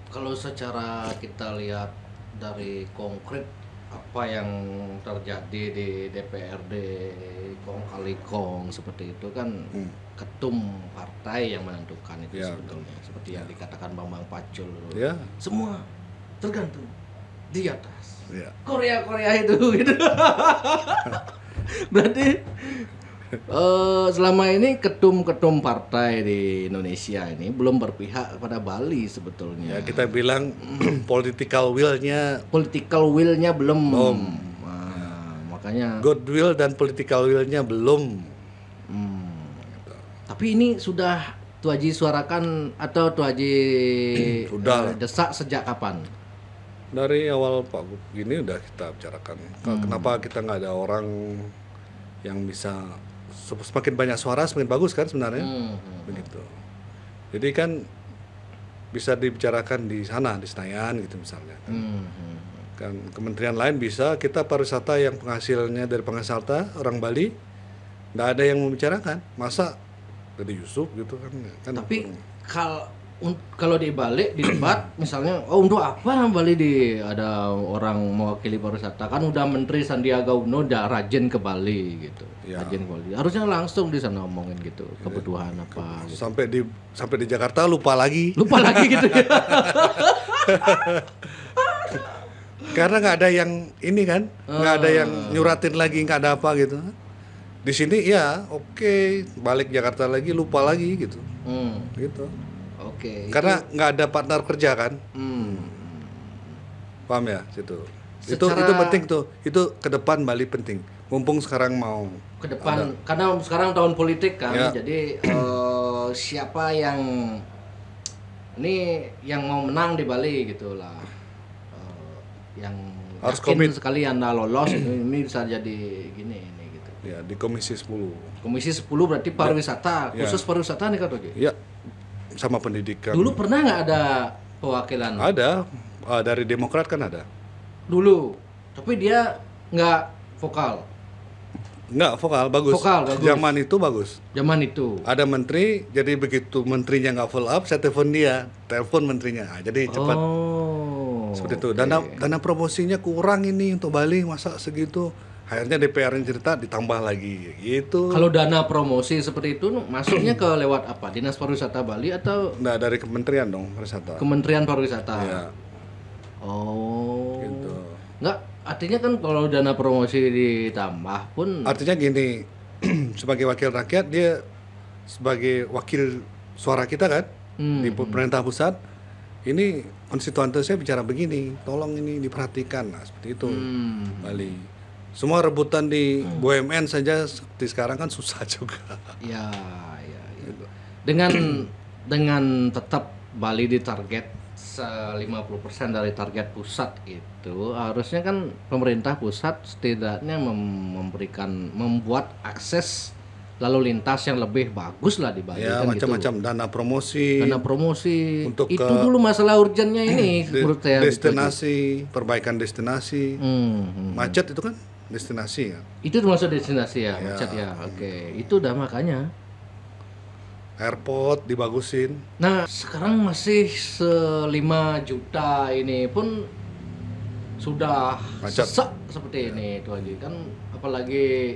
kalau secara kita lihat dari konkret apa yang terjadi di DPRD Kong kali Kong seperti itu kan ketum partai yang menentukan itu Ya, sebetulnya seperti yang dikatakan Bambang Pacul. Ya. Semua tergantung di atas. Ya. Korea itu gitu. Berarti selama ini ketum-ketum partai di Indonesia ini belum berpihak kepada Bali sebetulnya. Ya kita bilang political will-nya, Political will-nya belum. Nah, makanya. goodwill dan political will-nya belum. Tapi ini sudah Tuh Haji suarakan atau Tuh Haji Sudah. desak sejak kapan? Dari awal Pak Gub gini udah kita bicarakan. Kenapa kita nggak ada orang yang bisa, semakin banyak suara semakin bagus kan sebenarnya, begitu. Jadi kan bisa dibicarakan di sana di Senayan gitu misalnya. Kan kementerian lain bisa, kita pariwisata yang penghasilnya dari pariwisata orang Bali nggak ada yang membicarakan. Masa dari Yusuf gitu kan? Tapi kalau dibalik di debat misalnya, oh untuk apa Bali ada orang mewakili pariwisata, kan udah Menteri Sandiaga Uno udah rajin ke Bali gitu. Ya. Rajin ke Bali. Harusnya langsung di sana ngomongin gitu kebutuhan apa gitu. Sampai di Jakarta lupa lagi. Lupa lagi gitu ya. Karena nggak ada yang ini kan, nggak ada yang nyuratin lagi, nggak ada apa gitu. Di sini ya oke, balik Jakarta lagi lupa lagi gitu, gitu. Oke. Karena nggak ada partner kerja kan, Hmm. paham ya situ. Secara- Itu penting tuh, itu ke depan Bali penting. Mumpung sekarang mau Ke depan karena sekarang tahun politik kan, Ya. jadi siapa yang ini yang mau menang di Bali gitulah. Yang Harus yakin komit. sekali Anda lolos ini bisa jadi gini ini gitu. ya di Komisi 10. Komisi 10 berarti pariwisata, Ya. khusus pariwisata nih Kak Togi. Ya, sama pendidikan. Dulu pernah nggak ada perwakilan? Ada, dari Demokrat kan ada. Dulu, tapi dia nggak vokal. Nggak vokal, bagus. Vokal, bagus. Zaman itu bagus. Zaman itu. Ada menteri, jadi begitu menterinya nggak full up, saya telepon menterinya. Nah, jadi cepat. Oh. Seperti itu. Dana promosinya kurang ini untuk Bali, masa segitu. Akhirnya DPR yang cerita ditambah lagi, gitu. Kalau dana promosi seperti itu masuknya ke lewat apa? Dinas Pariwisata Bali atau Nah, dari kementerian dong, pariwisata. Kementerian Pariwisata? Ya, Oh. gitu. Enggak, artinya kan kalau dana promosi ditambah pun Artinya gini, sebagai wakil rakyat dia sebagai wakil suara kita kan di pemerintah pusat. Ini konstituen saya bicara begini, tolong ini diperhatikan. Nah, seperti itu. Bali. Semua rebutan di BUMN saja seperti sekarang kan susah juga. ya. Dengan tetap Bali ditarget 50% dari target pusat itu, harusnya kan pemerintah pusat setidaknya membuat akses lalu lintas yang lebih bagus lah di Bali Ya kan macam-macam gitu. dana promosi Dana promosi untuk itu ke dulu masalah urgennya ini menurut saya. destinasi, perbaikan destinasi. Hmm. Macet itu kan destinasi ya. Itu termasuk destinasi ya, macet ya. Oke, itu udah makanya. Airport dibagusin. Nah, sekarang masih 5 juta ini pun sudah Macet. sesak seperti ini itu aja kan, apalagi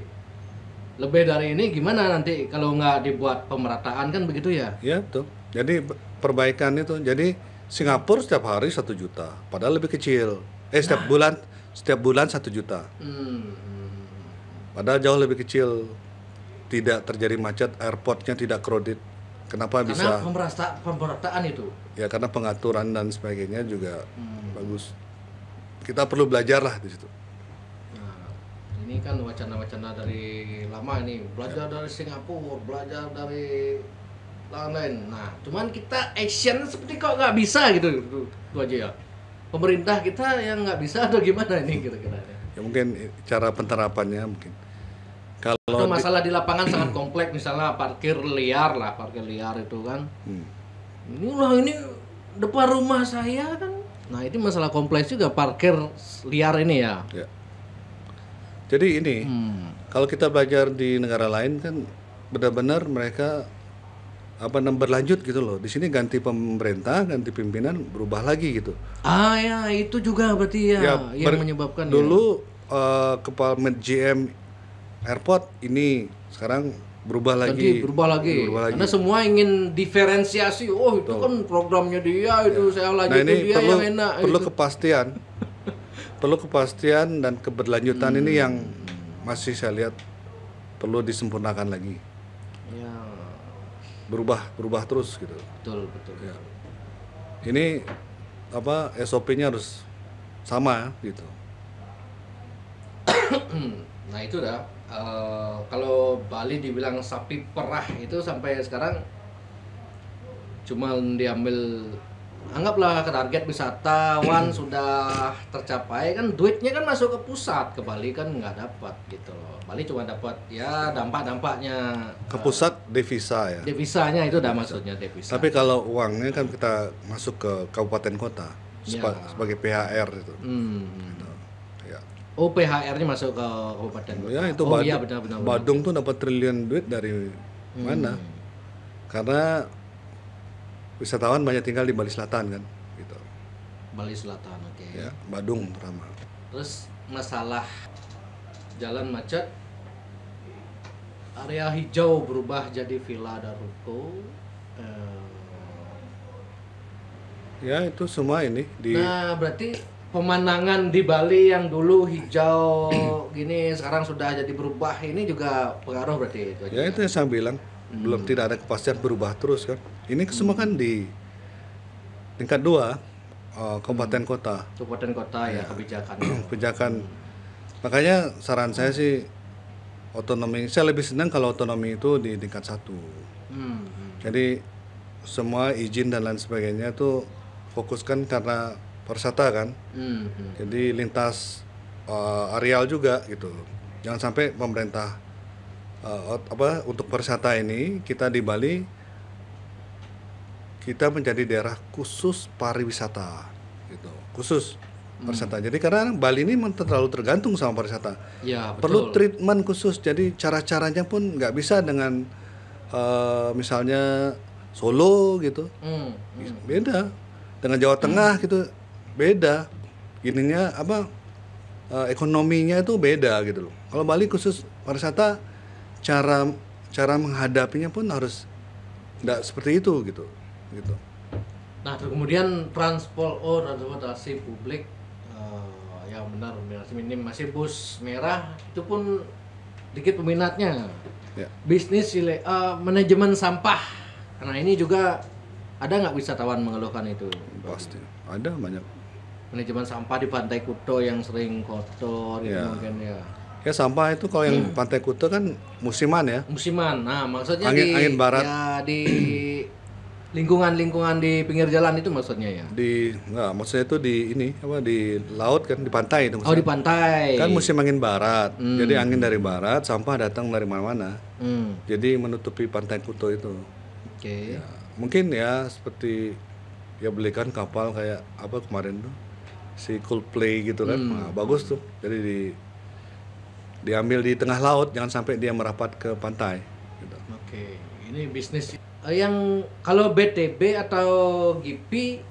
lebih dari ini gimana nanti kalau nggak dibuat pemerataan kan begitu ya? Ya betul. Jadi perbaikan itu. Jadi Singapura setiap hari 1 juta, padahal lebih kecil. Setiap bulan 1 juta, Hmm. padahal jauh lebih kecil. Tidak terjadi macet, airportnya tidak crowded. Kenapa Karena bisa? pemerataan itu. Ya karena pengaturan dan sebagainya juga bagus. Kita perlu belajar lah di situ. Nah, ini kan wacana-wacana dari lama ini, belajar dari Singapura, belajar dari lain-lain. Nah, cuman kita action seperti kok nggak bisa gitu, itu aja ya. Pemerintah kita yang nggak bisa atau gimana ini kira-kira? Ya mungkin cara penerapannya mungkin. Atau Kalau masalah di lapangan sangat kompleks, misalnya parkir liar itu kan. Ini depan rumah saya kan. Nah, itu masalah kompleks juga parkir liar ini ya. ya. Jadi ini kalau kita belajar di negara lain kan benar-benar mereka berlanjut gitu loh. Di sini ganti pemerintah, ganti pimpinan, berubah lagi gitu. Ah ya, itu juga berarti ya, yang menyebabkan dulu kepala GM airport ini sekarang berubah lagi. Berubah lagi. Karena semua ingin diferensiasi. Oh, itu kan programnya dia, itu saya Nah lanjutin ini dia yang enak. perlu kepastian, perlu kepastian dan keberlanjutan ini yang masih saya lihat perlu disempurnakan lagi. Ya, Berubah terus gitu. betul. Ya. Ini SOP-nya harus sama gitu. Nah itu dah. Kalau Bali dibilang sapi perah itu sampai sekarang cuma diambil, anggaplah ke target wisatawan sudah tercapai kan, duitnya kan masuk ke pusat, ke Bali kan nggak dapat gitu loh. Bali cuma dapat ya dampak-dampaknya, Ke pusat devisa ya. devisanya itu dah maksudnya devisa. Tapi kalau uangnya kan kita masuk ke kabupaten kota sebagai PHR itu. Gitu. Ya. Oh, PHR-nya masuk ke kabupaten kota. Ya itu Iya benar-benar. Badung tuh dapat triliun duit dari mana? Karena wisatawan banyak tinggal di Bali Selatan kan, gitu. Bali Selatan, oke. Ya, Badung terutama. Terus masalah jalan macet, area hijau berubah jadi villa dan ruko. Ya itu semua ini Nah, berarti pemandangan di Bali yang dulu hijau gini sekarang sudah jadi berubah, ini juga pengaruh berarti itu aja. Ya itu yang saya bilang, belum tidak ada kepastian, berubah terus kan. Ini semua kan di tingkat 2 kabupaten kota. Kabupaten kota ya kebijakannya. Kebijakan. Makanya saran saya sih otonomi. Saya lebih senang kalau otonomi itu di tingkat 1. Jadi semua izin dan lain sebagainya itu fokuskan karena pariwisata kan. Jadi lintas areal juga gitu. Jangan sampai pemerintah untuk pariwisata ini kita di Bali kita menjadi daerah khusus pariwisata gitu. Khusus pariwisata. Jadi karena Bali ini terlalu tergantung sama pariwisata. Ya, betul. Perlu treatment khusus. Jadi cara-caranya pun nggak bisa dengan misalnya Solo gitu. Beda. Dengan Jawa Tengah gitu. Beda. Ininya ekonominya itu beda gitu loh. Kalau Bali khusus pariwisata, cara menghadapinya pun harus nggak seperti itu gitu. Nah, kemudian transportasi publik yang benar minim, masih bus merah itu pun dikit peminatnya. Ya. Bisnis manajemen sampah. Nah, ini juga ada nggak wisatawan mengeluhkan itu? Pasti ada banyak. Manajemen sampah di Pantai Kuto yang sering kotor gitu Ya. mungkin ya. Ya sampah itu kalau yang Pantai Kuta kan musiman ya. Musiman. Nah, maksudnya Angin barat. ya di Lingkungan-lingkungan di pinggir jalan itu maksudnya ya? Maksudnya itu di ini apa di laut kan, di pantai itu Oh di maksudnya. pantai. Kan musim angin barat. Jadi angin dari barat, sampah datang dari mana-mana. Hmm. Jadi menutupi pantai Kuto itu. Oke. Ya, mungkin ya seperti ya belikan kapal kayak apa kemarin tuh si Coldplay gitu kan. Nah, bagus tuh. Jadi diambil di tengah laut, jangan sampai dia merapat ke pantai gitu. Oke. Ini bisnis yang kalau BTB atau GIPI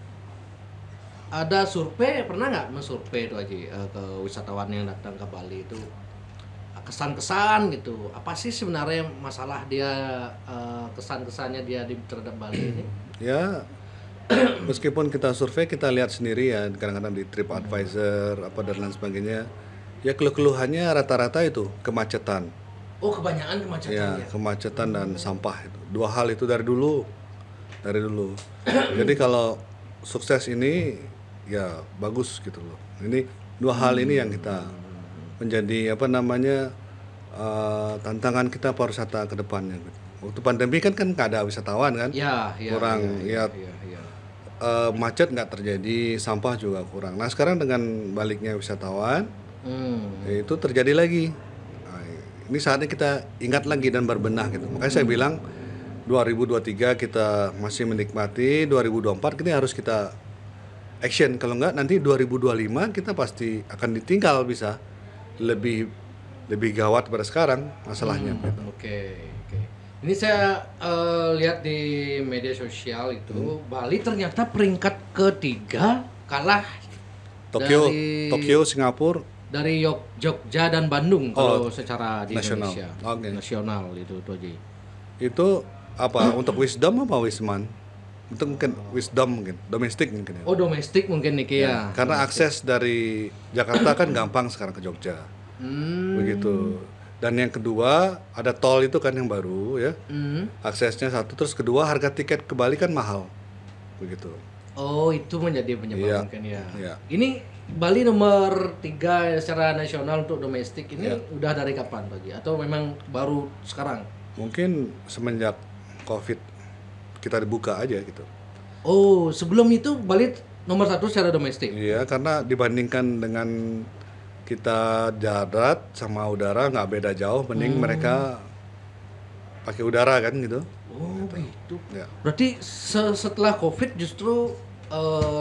ada survei, pernah nggak mensurvei itu aja ke wisatawan yang datang ke Bali itu kesan-kesan gitu, apa sih sebenarnya masalah dia, kesan-kesannya dia terhadap Bali ini? Ya meskipun kita survei, kita lihat sendiri ya kadang-kadang di TripAdvisor apa dan lain sebagainya, ya keluh-keluhannya rata-rata itu kemacetan. Oh kebanyakan kemacetan Ya, ya? kemacetan dan sampah itu. Dua hal itu dari dulu. Jadi kalau sukses ini ya bagus gitu loh. Ini dua hal ini yang kita menjadi apa namanya tantangan kita pariwisata ke depannya gitu. Waktu pandemi kan nggak ada wisatawan kan. Ya, Kurang ya, ya. macet nggak terjadi, sampah juga kurang. Nah, sekarang dengan baliknya wisatawan itu terjadi lagi. Nah, ini saatnya kita ingat lagi dan berbenah gitu. Makanya saya bilang 2023 kita masih menikmati, 2024 ini harus kita action. Kalau enggak nanti 2025 kita pasti akan ditinggal, bisa lebih gawat pada sekarang masalahnya gitu. Oke. Ini saya lihat di media sosial itu Bali ternyata peringkat ketiga, kalah Tokyo, Singapura, dari Jogja dan Bandung kalau secara di nasional. Indonesia. Oke. Nasional itu aja. Itu apa untuk wisdom apa wisman? Untuk mungkin wisdom, mungkin domestik mungkin ya. Oh domestik mungkin nih ya. Karena akses dari Jakarta kan gampang sekarang ke Jogja. Begitu. Dan yang kedua ada tol itu kan yang baru ya. Aksesnya satu, terus kedua harga tiket ke Bali kan mahal. Begitu. Oh itu menjadi penyebab Iya. mungkin ya. Iya. Ini Bali nomor 3 secara nasional untuk domestik ini udah dari kapan Pak? Atau memang baru sekarang? Mungkin semenjak Covid kita dibuka aja gitu. Oh sebelum itu Bali nomor 1 secara domestik? Iya, karena dibandingkan dengan kita darat sama udara nggak beda jauh, mending mereka pakai udara kan gitu. Oh gitu. Ya. Berarti setelah Covid justru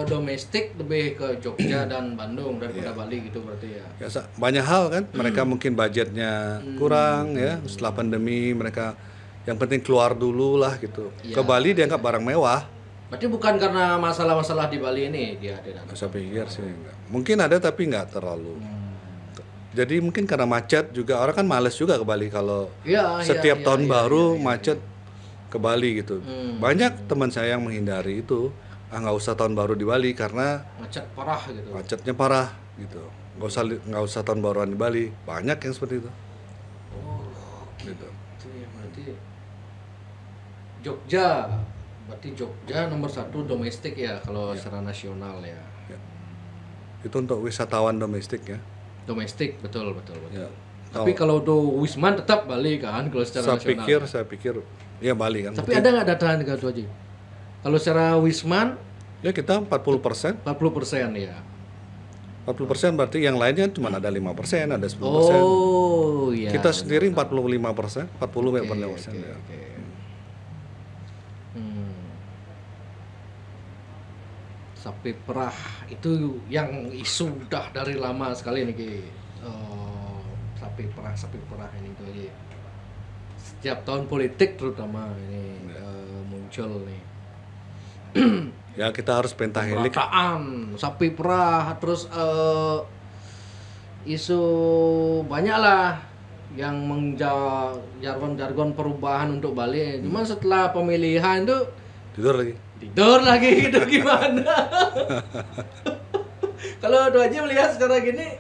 domestik lebih ke Jogja dan Bandung daripada Bali gitu berarti ya. Ya, banyak hal kan, mereka mungkin budgetnya kurang ya, setelah pandemi mereka yang penting keluar dulu lah gitu. Ke Bali dianggap barang mewah. Berarti bukan karena masalah-masalah di Bali ini dia tidak. Saya pikir sih enggak. Mungkin ada tapi nggak terlalu. Jadi mungkin karena macet juga, orang kan males juga ke Bali kalau setiap tahun baru macet ke Bali gitu. Banyak teman saya yang menghindari itu, nggak usah tahun baru di Bali karena Macet parah gitu. macetnya parah gitu. Nggak usah tahun baruan di Bali. Banyak yang seperti itu. Gitu. Itu ya berarti Jogja. Berarti Jogja nomor 1 domestik ya kalau secara nasional ya. Itu untuk wisatawan domestik ya. Domestik betul. Ya. Tapi kalau untuk Wisman tetap Bali kan kalau secara nasional. Saya pikir ya Bali kan. Tapi ada nggak data gitu aja? Kalau secara Wisman Ya kita 40%. 40% ya. 40% berarti yang lainnya cuma ada 5%, ada 10%. Oh iya. Kita sendiri 45%, 45%. Ya. Oke. Sapi perah itu yang isu udah dari lama sekali nih Ki. Sapi perah ini tuh aja. Setiap tahun politik terutama ini muncul nih. Ya kita harus pentahelik. Pemerataan sapi perah, terus isu banyak lah yang jargon-jargon perubahan untuk Bali. Cuman setelah pemilihan tuh tidur lagi gitu gimana? Kalau Doa Haji melihat secara gini,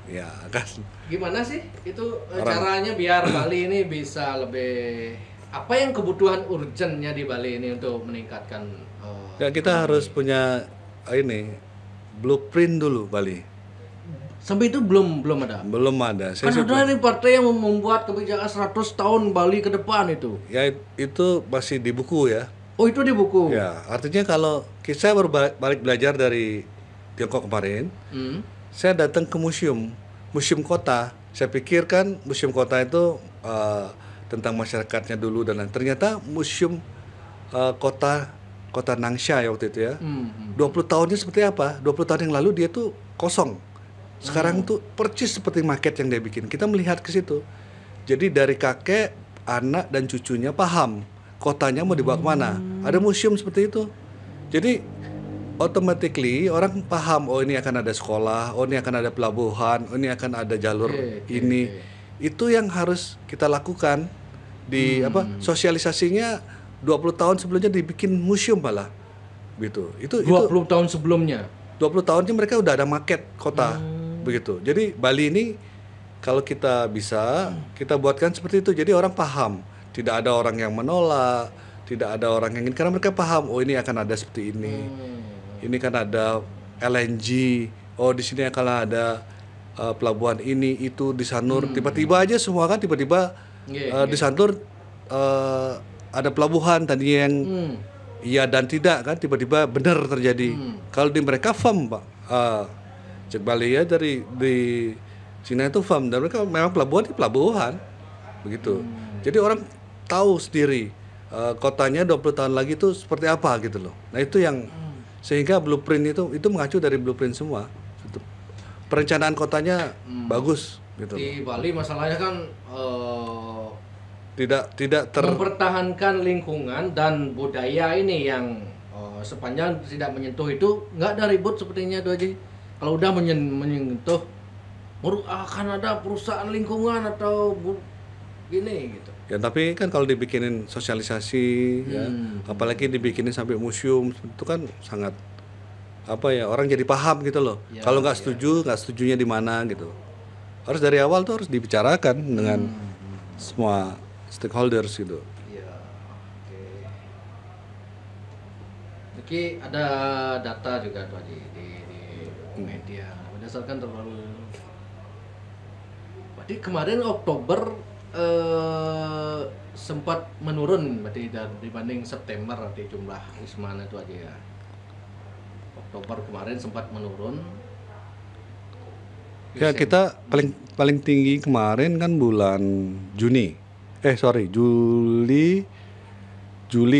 ya kan. gimana sih itu caranya biar Bali ini bisa lebih apa yang kebutuhan urgentnya di Bali ini untuk meningkatkan? Ya kita harus punya ini blueprint dulu Bali. Sampai itu belum ada. Belum ada. Kan ada nih partai yang membuat kebijakan 100 tahun Bali ke depan itu. Ya itu masih di buku ya. Oh itu di buku. Ya, artinya kalau saya baru balik belajar dari Tiongkok kemarin, saya datang ke museum kota. Saya pikir kan museum kota itu tentang masyarakatnya dulu dan lain. Ternyata museum kota Nangsha ya waktu itu ya. 20 tahunnya seperti apa? 20 tahun yang lalu dia tuh kosong. Sekarang tuh percis seperti maket yang dia bikin. Kita melihat ke situ. Jadi dari kakek, anak dan cucunya paham kotanya mau dibawa kemana. Ada museum seperti itu. Jadi automatically orang paham, oh ini akan ada sekolah, oh ini akan ada pelabuhan, oh ini akan ada jalur ini. Itu yang harus kita lakukan di sosialisasinya 20 tahun sebelumnya dibikin museum malah. Gitu. Itu 20 tahun sebelumnya. 20 tahunnya mereka udah ada maket kota. Begitu. Jadi Bali ini kalau kita bisa kita buatkan seperti itu. Jadi orang paham. Tidak ada orang yang menolak, tidak ada orang yang ingin, karena mereka paham, oh ini akan ada seperti ini. Ini kan ada LNG, oh di sini akan ada pelabuhan ini, itu di Sanur. Tiba-tiba aja semua kan tiba-tiba di Sanur ada pelabuhan tadi yang iya dan tidak kan, tiba-tiba benar terjadi. Kalau di mereka firm, Pak. Cek Bali ya di Cina itu firm, dan mereka memang pelabuhan di pelabuhan. Begitu. Jadi orang tahu sendiri kotanya 20 tahun lagi itu seperti apa gitu loh. Nah itu yang sehingga blueprint itu mengacu dari blueprint semua. Perencanaan kotanya bagus gitu. Di Bali masalahnya kan tidak mempertahankan lingkungan dan budaya ini yang sepanjang tidak menyentuh itu nggak ada ribut sepertinya itu aja. Kalau udah menyentuh akan ada perusahaan lingkungan atau gini gitu. Ya tapi kan kalau dibikinin sosialisasi ya, apalagi dibikinin sampai museum itu kan sangat orang jadi paham gitu loh. Ya, kalau nggak setujunya di mana gitu. Harus dari awal tuh harus dibicarakan dengan semua stakeholders gitu. Iya. Oke, ada data juga tuh di media berdasarkan terlalu. Berarti kemarin Oktober sempat menurun berarti dibanding September berarti jumlah wisma itu aja ya. Oktober kemarin sempat menurun. Ya kita paling tinggi kemarin kan bulan Juli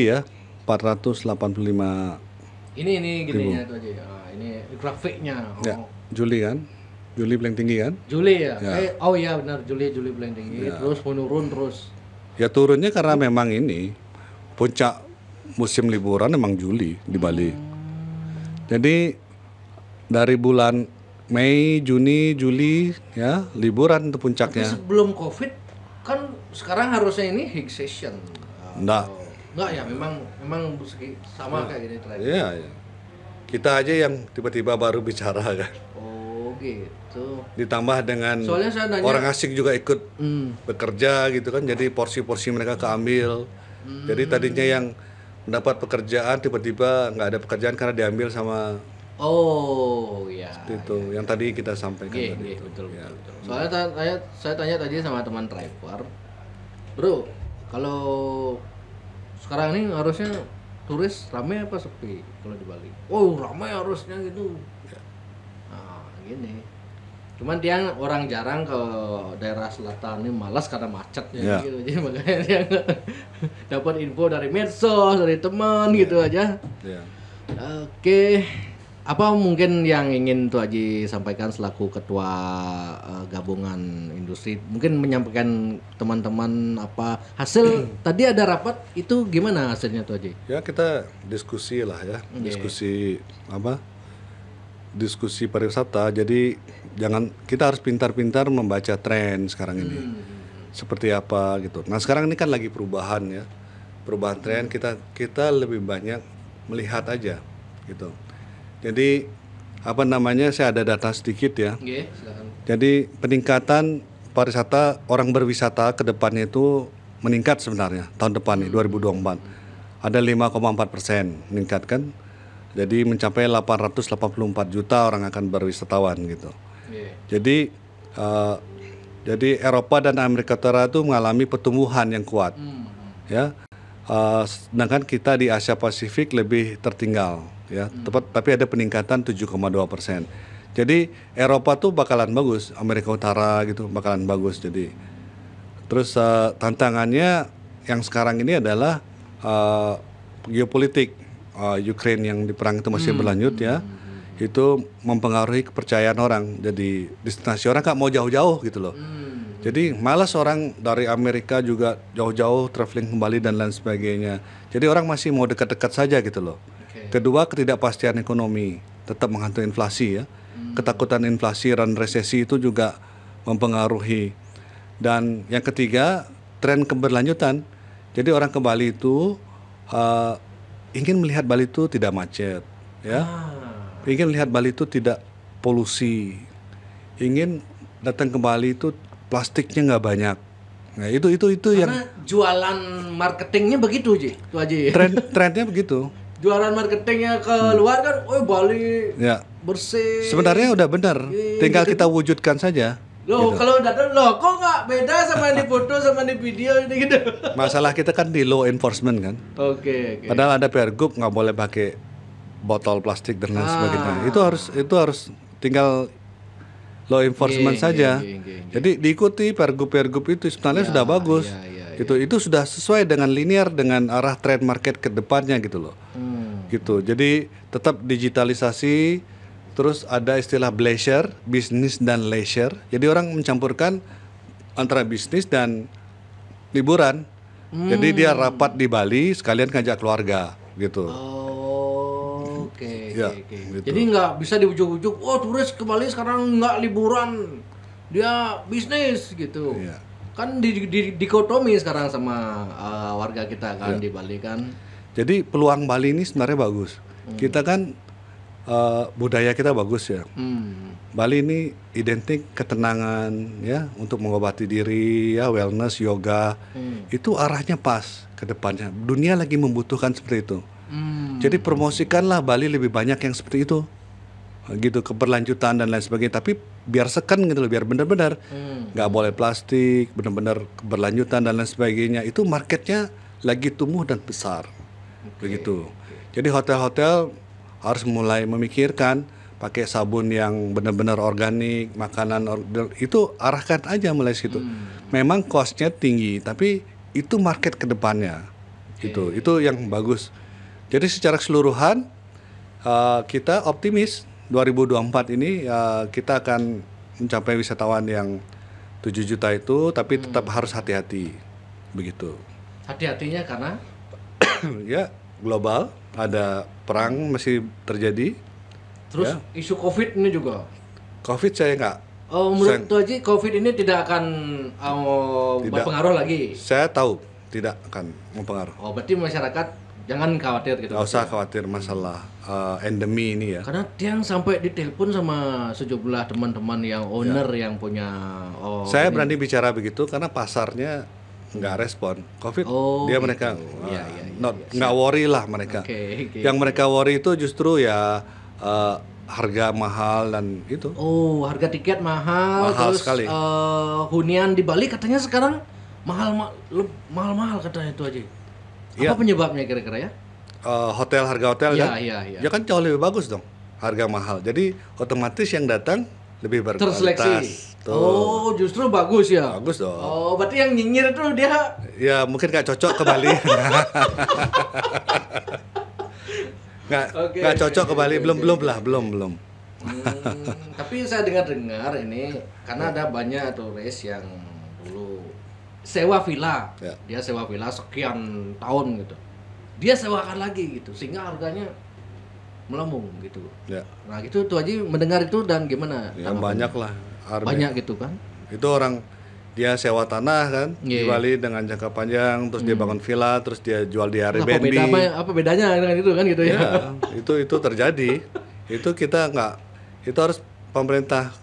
ya 485. Ini gininya itu aja ya. Ini grafiknya. Ya, Juli kan. Juli paling tinggi kan? Juli ya. Oh iya benar Juli paling tinggi. Ya. Terus menurun terus. Ya turunnya karena memang ini puncak musim liburan memang Juli di Bali. Jadi dari bulan Mei, Juni, Juli ya liburan itu puncaknya. Tapi sebelum Covid kan sekarang harusnya ini high season. Enggak ya memang sama kayak gini terakhir. Iya. Kita aja yang tiba-tiba baru bicara kan. Gitu. Ditambah dengan orang asing juga ikut bekerja gitu kan, jadi porsi-porsi mereka keambil. Jadi tadinya yang mendapat pekerjaan tiba-tiba nggak ada pekerjaan karena diambil sama itu yang tadi kita sampaikan tadi. Betul. Soalnya saya tanya tadi sama teman driver, bro, kalau sekarang ini harusnya turis ramai apa sepi kalau di Bali? Oh ramai harusnya gitu. Gini. Cuman dia orang jarang ke daerah selatan ini, malas karena macetnya gitu. Jadi makanya dia dapat info dari medsos, dari teman gitu aja. Oke. Apa mungkin yang ingin Tuh Haji sampaikan selaku ketua gabungan industri, mungkin menyampaikan teman-teman apa hasil tadi ada rapat itu gimana hasilnya Tuh Haji? Ya kita diskusi lah ya. Diskusi pariwisata. Jadi kita harus pintar-pintar membaca tren sekarang ini. Seperti apa gitu. Nah, sekarang ini kan lagi perubahan ya. Perubahan tren kita lebih banyak melihat aja gitu. Jadi saya ada data sedikit ya. Silakan. Jadi peningkatan pariwisata, orang berwisata ke depannya itu meningkat sebenarnya tahun depan nih 2024. Ada 5,4% meningkat kan. Jadi mencapai 884 juta orang akan berwisatawan gitu. Jadi Eropa dan Amerika Utara itu mengalami pertumbuhan yang kuat. Ya. Sedangkan kita di Asia Pasifik lebih tertinggal, ya. Tapi ada peningkatan 7,2%. Jadi Eropa tuh bakalan bagus, Amerika Utara gitu bakalan bagus. Jadi terus tantangannya yang sekarang ini adalah geopolitik. Ukraine yang diperang itu masih berlanjut ya. Itu mempengaruhi kepercayaan orang. Jadi destinasi orang nggak mau jauh-jauh gitu loh. Jadi malas orang dari Amerika juga jauh-jauh traveling kembali dan lain sebagainya. Jadi orang masih mau dekat-dekat saja gitu loh. Kedua, ketidakpastian ekonomi tetap menghantui inflasi ya. Ketakutan inflasi dan resesi itu juga mempengaruhi. Dan yang ketiga, tren keberlanjutan. Jadi orang ke Bali itu ingin melihat Bali itu tidak macet, ya. Ingin melihat Bali itu tidak polusi. Ingin datang ke Bali itu plastiknya nggak banyak. Nah itu yang Karena jualan marketingnya begitu Ji. trendnya begitu. Jualan marketingnya ke luar kan, oh Bali Ya. bersih. Sebenarnya udah benar, tinggal kita wujudkan saja. Loh, kalau datang loh, kok nggak beda sama yang di foto sama di video ini gitu. Masalah kita kan di law enforcement kan. Oke. Padahal ada pergub nggak boleh pakai botol plastik dan lain sebagainya. Itu harus tinggal law enforcement saja. Jadi diikuti pergub-pergub itu sebenarnya sudah bagus. Itu sudah sesuai dengan linear dengan arah trend market ke depannya gitu loh. Gitu. Jadi tetap digitalisasi. Terus ada istilah bleisure, bisnis dan leisure. Jadi orang mencampurkan antara bisnis dan liburan. Jadi dia rapat di Bali sekalian ngajak keluarga gitu. Oke. Gitu. Jadi nggak bisa diujuk-ujuk, oh turis ke Bali sekarang nggak liburan, dia bisnis gitu. Kan dikotomi sekarang sama warga kita kan di Bali kan. Jadi peluang Bali ini sebenarnya bagus. Kita kan budaya kita bagus ya. Bali ini identik ketenangan ya, untuk mengobati diri ya, wellness, yoga. Itu arahnya pas ke depannya. Dunia lagi membutuhkan seperti itu. Jadi promosikanlah Bali lebih banyak yang seperti itu. Gitu, keberlanjutan dan lain sebagainya. Tapi biar seken gitu loh, biar benar-benar nggak boleh plastik, benar-benar keberlanjutan dan lain sebagainya. Itu marketnya lagi tumbuh dan besar. Begitu. Jadi hotel-hotel harus mulai memikirkan pakai sabun yang benar-benar organik, makanan itu arahkan aja mulai situ. Memang cost-nya tinggi, tapi itu market kedepannya. Itu yang bagus. Jadi secara keseluruhan kita optimis 2024 ini kita akan mencapai wisatawan yang 7 juta itu, tapi tetap harus hati-hati. Begitu. Hati-hatinya karena ya global, ada perang masih terjadi. Terus isu COVID ini juga. COVID saya nggak. Menurut Tuh Haji, COVID ini tidak akan berpengaruh lagi. Saya tahu tidak akan mempengaruhi. Berarti masyarakat jangan khawatir gitu. Nggak usah khawatir masalah endemi ini ya. Karena Tiang sampai ditelepon sama sejumlah teman-teman yang owner yang punya. Saya berani bicara begitu karena pasarnya nggak respon COVID. Dia mereka nggak worry lah mereka. Yang mereka worry itu justru ya harga mahal dan itu. Harga tiket mahal terus sekali. Hunian di Bali katanya sekarang mahal katanya itu aja. Apa penyebabnya kira-kira ya? Harga hotel kan? Iya. Ya kan jauh lebih bagus dong, harga mahal. Jadi otomatis yang datang lebih berkualitas. Terseleksi. Justru bagus ya? Bagus dong. Berarti yang nyinyir itu dia. Ya mungkin nggak cocok ke Bali. Nggak cocok ke Bali, belum. Tapi saya dengar ini karena ada banyak turis yang dulu sewa villa, dia sewa villa sekian tahun gitu, dia sewakan lagi gitu sehingga harganya melambung gitu. Nah gitu Tuh Haji mendengar itu dan gimana? Ya banyak lah. Banyak gitu kan? Itu orang dia sewa tanah kan di Bali dengan jangka panjang, terus dia bangun villa, terus dia jual di Airbnb. Apa bedanya dengan itu kan gitu ya? Itu terjadi. Itu kita nggak, itu harus pemerintah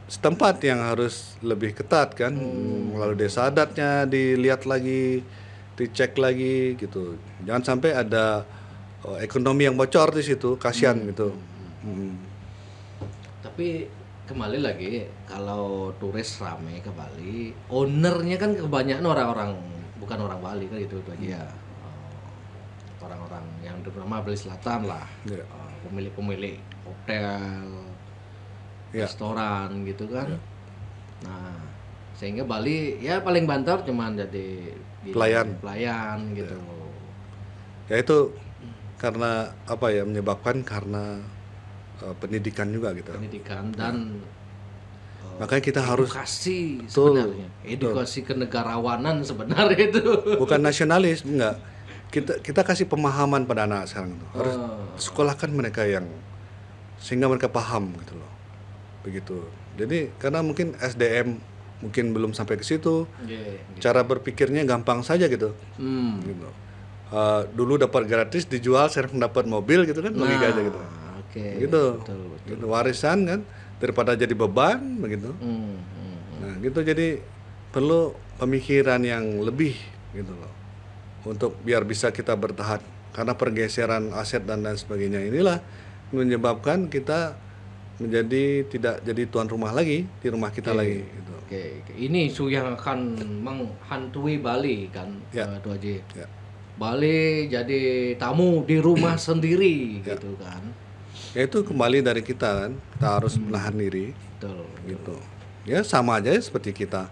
setempat yang harus lebih ketat kan. Lalu desa adatnya dilihat lagi, dicek lagi gitu. Jangan sampai ada ekonomi yang bocor di situ, kasihan gitu. Tapi kembali lagi, kalau turis rame ke Bali, ownernya kan kebanyakan orang-orang bukan orang Bali kan gitu itu aja ya. Orang-orang yang terutama Bali Selatan lah. Ya. Pemilik-pemilik hotel, Ya. restoran gitu kan. Nah, sehingga Bali ya paling banter cuman jadi pelayan gitu. Ya itu karena apa ya, menyebabkan karena pendidikan juga gitu. Pendidikan dan Makanya kita harus edukasi Betul, sebenarnya. Edukasi kenegarawanan sebenarnya itu. bukan nasionalis, enggak. Kita kasih pemahaman pada anak sekarang itu. Harus sekolahkan mereka yang sehingga mereka paham gitu loh. Begitu. Jadi karena mungkin SDM mungkin belum sampai ke situ. Yeah, Cara berpikirnya gampang saja gitu. Gitu. Dulu dapat gratis dijual, sekarang dapat mobil gitu kan, logika aja gitu. Oke. Gitu. Betul. Gitu, warisan kan daripada jadi beban begitu. Nah, gitu, jadi perlu pemikiran yang lebih gitu loh. Untuk biar bisa kita bertahan, karena pergeseran aset dan lain sebagainya inilah menyebabkan kita menjadi tidak jadi tuan rumah lagi di rumah kita lagi gitu. Oke. Ini isu yang akan menghantui Bali kan, Ya. Tuh Haji. Ya. Bali jadi tamu di rumah sendiri gitu kan. Ya itu kembali dari kita kan, kita harus menahan diri Betul. gitu. Ya sama aja seperti kita.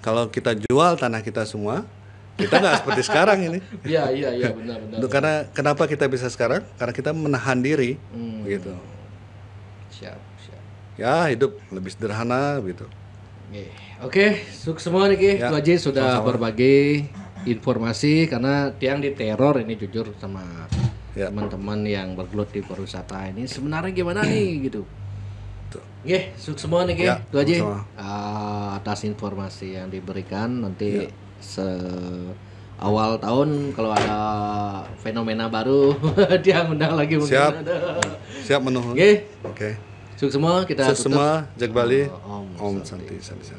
Kalau kita jual tanah kita semua, kita nggak seperti sekarang ini. Iya benar. Karena kenapa kita bisa sekarang? Karena kita menahan diri gitu. Siap. Ya hidup lebih sederhana gitu. Oke, sukses semua nih Ki. Ya, Tuh Haji sudah sama-sama. berbagi informasi karena tiang diteror ini jujur sama Ya. teman-teman yang bergelut di pariwisata ini sebenarnya gimana nih gitu. Oke, sukses semua nih Ki. Ya, Tuh Haji sama-sama. atas informasi yang diberikan nanti awal tahun kalau ada fenomena baru dia undang lagi mungkin. Siap menunggu. Oke, Oke. sukses semua kita Sukses tutup. semua, Jag Bali. Om Om Santi Santi.